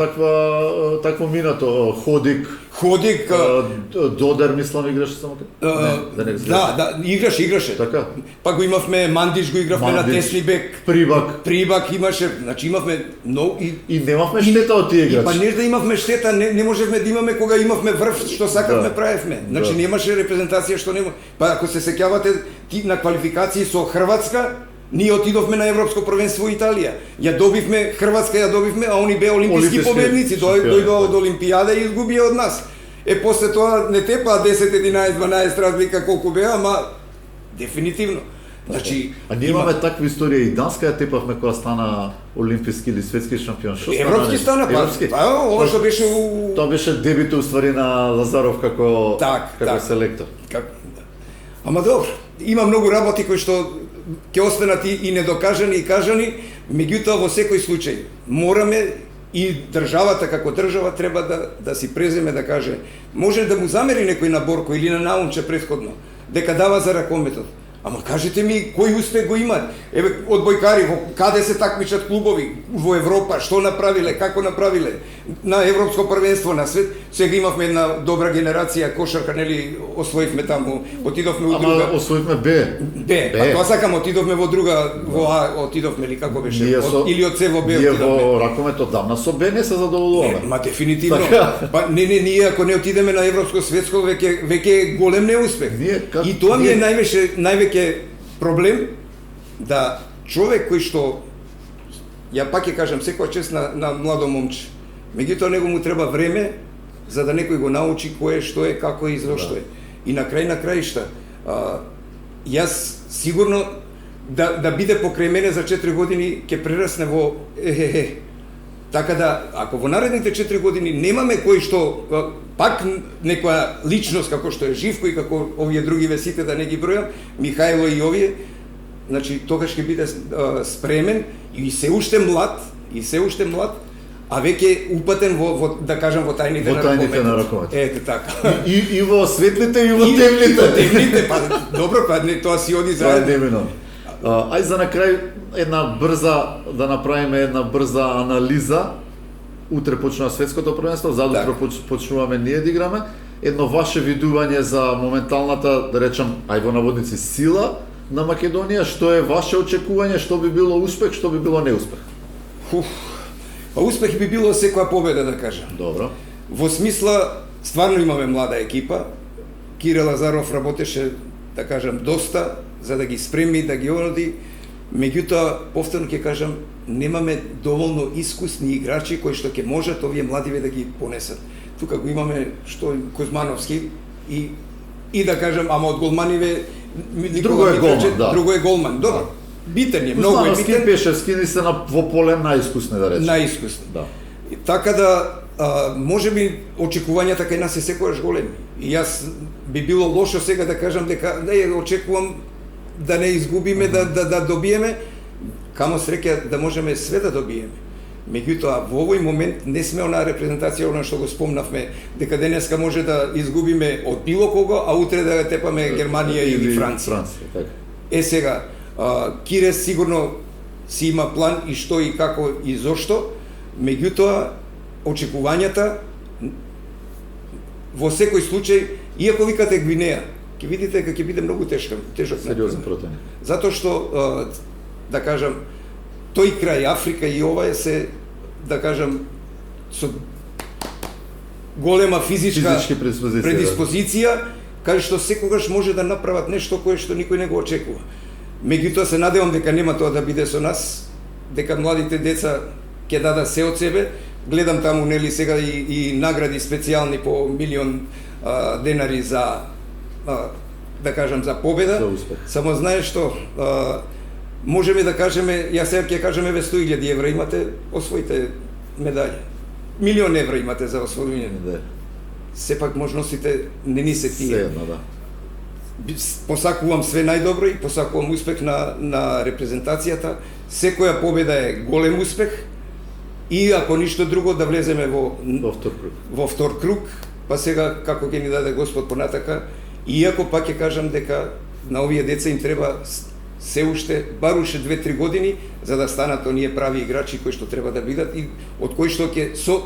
такво минато, Ходик,
Ходи
Додер, мислам, играше само така?
да, играше.
Така?
Па го имавме Мандиш, го игравме на десни бек. Прибак имаше, значи имавме многу
и немавме штета од тие играчи.
Па не да имавме штета, не можевме да имаме кога имавме врв што сакавме правевме. Значи немаше репрезентација што нема. Па ако се сеќавате ти на квалификации со Хрватска, ние отидовме на Европско првенство во Италија. Ја добивме, Хрватска ја добивме, а они беа олимписки победници, дојдоа од Олимпијада и изгубија од нас. После тоа не тепаа 10, 11, 12 разлика колку беа, ама дефинитивно. Значи,
а ние имаме такви истории и Данска ја тепавме кога стана олимписки или светски шампион. Што стана?
Европски стана, па ова што беше
Тоа беше дебют уствари на Лазаров како селектор.
Ама добро, има многу работи кои што ќе останат и недокажани и кажани, меѓутоа во секој случај мораме и државата како држава треба да си преземе да каже, може да му замери некој на Борко или на Наумче претходно, дека дава за ракометот. Ама кажете ми кој успех го имат? Еве од бојкари, каде се такмичат клубови во Европа, што направиле, како направиле на европско првенство на свет. Сега имавме една добра генерација кошарка, нели, освоивме таму, отидовме во друга.
Ама освоивме Б.
Па тоа сакам, отидовме во друга, во А, отидовме ли како беше? Или од С во Б отидовме.
Ние во ракометот давна со Б не се задоволуваме.
Ма дефинитивно. Па ние ако не отидеме на европско светско веќе голем неуспех. И тоа ми е највеќе проблем, да човек кој што, ја пак ќе кажам, секоја чест на младо момче, меѓутоа него му треба време за да некој го научи кој е, што е, како е и зошто е. И на краишта, јас сигурно да биде покрај мене за 4 години ќе прерасне во Така да, ако во наредните 4 години немаме кој што, пак некоја личност како што е Живко и како овие други весите, да не ги бројам, Михајло и овие, значи тогаш ќе биде спремен и се уште млад, а веќе упатен во да кажам во тајните на ракометот. Ете така.
И во светлите и во темните.
И во темните, па добро, па тоа си оди заедно.
Ај за на крај да направиме една брза анализа. Утре почнува светското првенство, задутро почнуваме ние да играме. Едно ваше видување за моменталната, да речам, ај во наводници, сила на Македонија, што е ваше очекување, што би било успех, што би било неуспех?
Па успех би било секоја победа, да кажам.
Добро.
Во смисла, стварно имаме млада екипа. Кире Лазаров работеше, да кажам, доста за да ги спреми, да ги оноди. Меѓутоа, повторно ќе кажам, немаме доволно искусни играчи кои што ќе можат овие младиве да ги понесат. Тука го имаме што Кузмановски и да кажам, ама од голманиве
друго е голман,
Добро. Битен е, многу е битен.
Кузмановски, Пешевски не се во поле најискусни, да речем.
Најискусни.
Да.
Така да, може би очекувањата кај нас е секојаш големи. И јас би било лошо сега да кажам дека очекувам да не изгубиме, да добиеме, камо среќа да можеме све да добиеме. Меѓутоа, во овој момент не сме онаа репрезентација, она што го спомнавме, дека денеска може да изгубиме од било кого, а утре да тепаме Германија или Франција. Сега, Кире сигурно си има план и што и како и зошто, меѓутоа, очекувањата во секој случај, иако викате Гвинеја, ќе видите дека ќе биде многу тежок
сериозен противник.
Затоа што да кажам, тој крај Африка и ова е се, да кажам, со голема физичка предиспозиција, кај што секогаш може да направат нешто кое што никој не го очекува. Меѓутоа се надевам дека нема тоа да биде со нас, дека младите деца ќе дадат се од себе. Гледам таму нели сега и награди специјални по 1.000.000 денари за да кажам за победа. Само знаеш што можеме да кажеме, јас сега ќе кажеме 100.000 евра имате, освоите медаљи. 1.000.000 евра имате за освојување. Сепак можностите не ни се тие. Посакувам све најдобро и посакувам успех на репрезентацијата. Секоја победа е голем успех и ако ништо друго да влеземе во втор круг, па сега како ќе ни даде Господ понатака, иако пак ќе кажам дека на овие деца им треба се уште, бар уште 2-3 години, за да станат оние прави играчи кои што треба да бидат и од кои што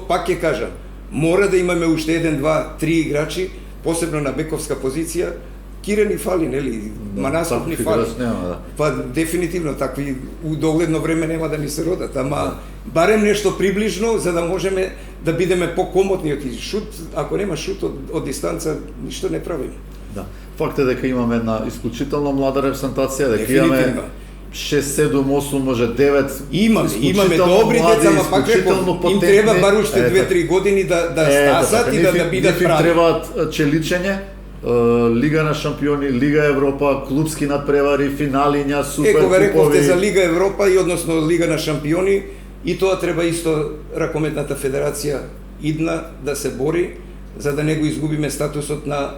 пак ќе кажам, мора да имаме уште 1, 2, 3 играчи, посебно на бековска позиција. Кире ни фали, нели? Манасов ни фали. Па дефинитивно такви у догледно време нема да ни се родат, ама барем нешто приближно за да можеме да бидеме покомотни од шут, ако нема шут од дистанца, ништо не правиме.
Да. Факт е дека имаме една исклучително млада репрезентација, дека имаме 6, 7, 8, може 9.
Имаме добри деца, ама пак реков, им треба бар уште 2-3 години да стасат и да бидат прави.
Им требаат челичење, Лига на шампиони, Лига Европа, клубски надпревари, финалиња, супер купови.
Еко рековте за Лига Европа и односно Лига на шампиони, и тоа треба исто ракометната федерација идна да се бори за да не го изгубиме статусот на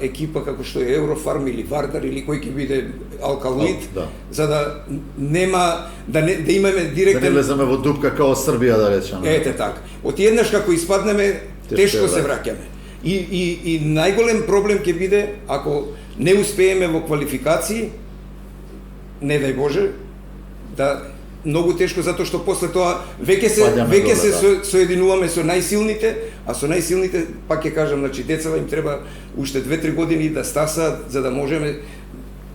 екипа како што е Еврофарм или Вардар или кој ќе биде Алкалоид, за да нема да имаме директен,
да не влеземе во дупка како Србија, да речеме.
Ете така. Од еднаш како испаднеме, тешко се враќаме. И најголем проблем ќе биде ако не успееме во квалификации, не дај Боже, да многу тешко затоа што после тоа веќе се соединуваме со најсилните, а со најсилните пак ќе кажам, значи децава им треба уште 2-3 години да стасаат за да можеме,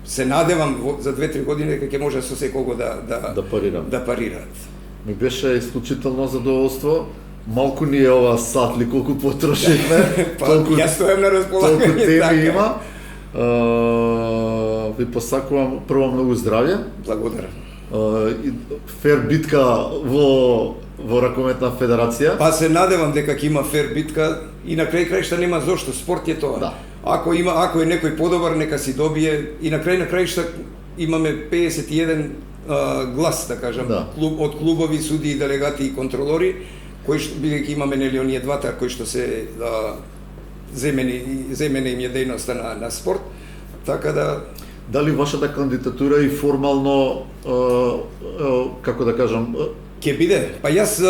се надевам за 2-3 години дека ќе може со секого да парираат.
Ми беше исклучително задоволство. Малку ни е ова сатли колку потрошивме, толку
јас стојам на располагање,
толку теми има. Ви посакувам прво многу здравје.
Благодарам.
Фер битка во ракометна федерација.
Па се надевам дека ќе има фер битка и на крај крајшта нема зошто, спорт е тоа.
Да.
Ако е некој подобар, нека си добие и на крајшта имаме 51 глас, да кажам, од клубови, суди, делегати и контролори, кои што бидејќи имаме нели оние двата кои што се земена им е дејноста на спорт, така да.
Дали вашата кандидатура и формално како да кажам
ќе биде? Па јас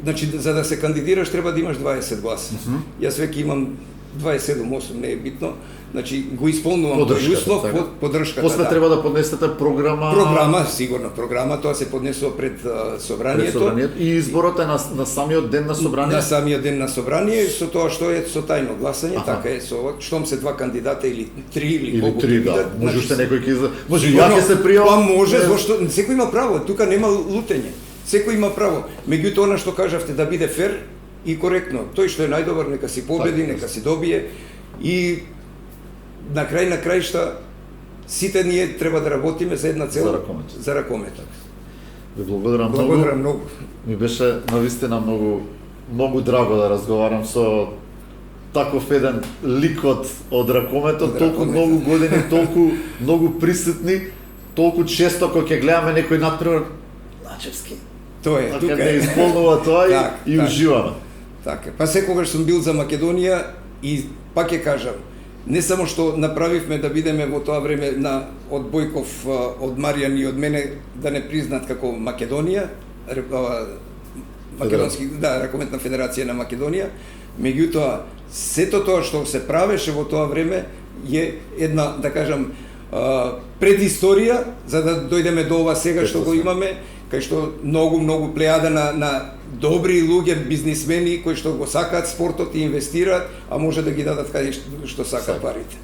значи за да се кандидираш треба да имаш 20 гласа. Јас веќе имам 27-8, не е битно. Значи го исполнувам тој услов, поддршката.
После треба да поднесете програма.
Програма, сигурно, програма тоа се поднесува пред собранието.
И изборот е на самиот ден на собрание.
На самиот ден на собрание, со тоа што е со тајно гласање, така е, со штом се два кандидата или три или колку ќе бидат.
Може уште некој ќе може ја ќе се пријавам.
Па може, зашто секој има право, тука нема лутење. Секој има право. Меѓутоа она што кажавте да биде фер и коректно. Тој што е најдобар нека си победи, нека си добие и на крајшта сите ние треба да работиме за една цел, за ракометот.
Ви благодарам многу. Ми беше навистина многу драго да разговарам со таков еден лик од ракометот, толку многу години, толку многу присутни, толку често кога ќе гледаме некој надпревар Лачевски.
Тоа е, тука
е. Исполнува тоа и уживаме.
Така. Па секогаш сум бил за Македонија и пак ќе кажам, не само што направивме да бидеме во тоа време од Бојков, од Маријан и од мене да не признат како Македонија, ракометна федерација на Македонија, меѓутоа сето тоа што се правеше во тоа време е една, да кажам, предисторија за да дојдеме до ова сега што го имаме, кај што многу плејада на добри луѓе, бизнисмени кои што го сакаат спортот и инвестираат, а може да ги дадат каде што сакаат парите.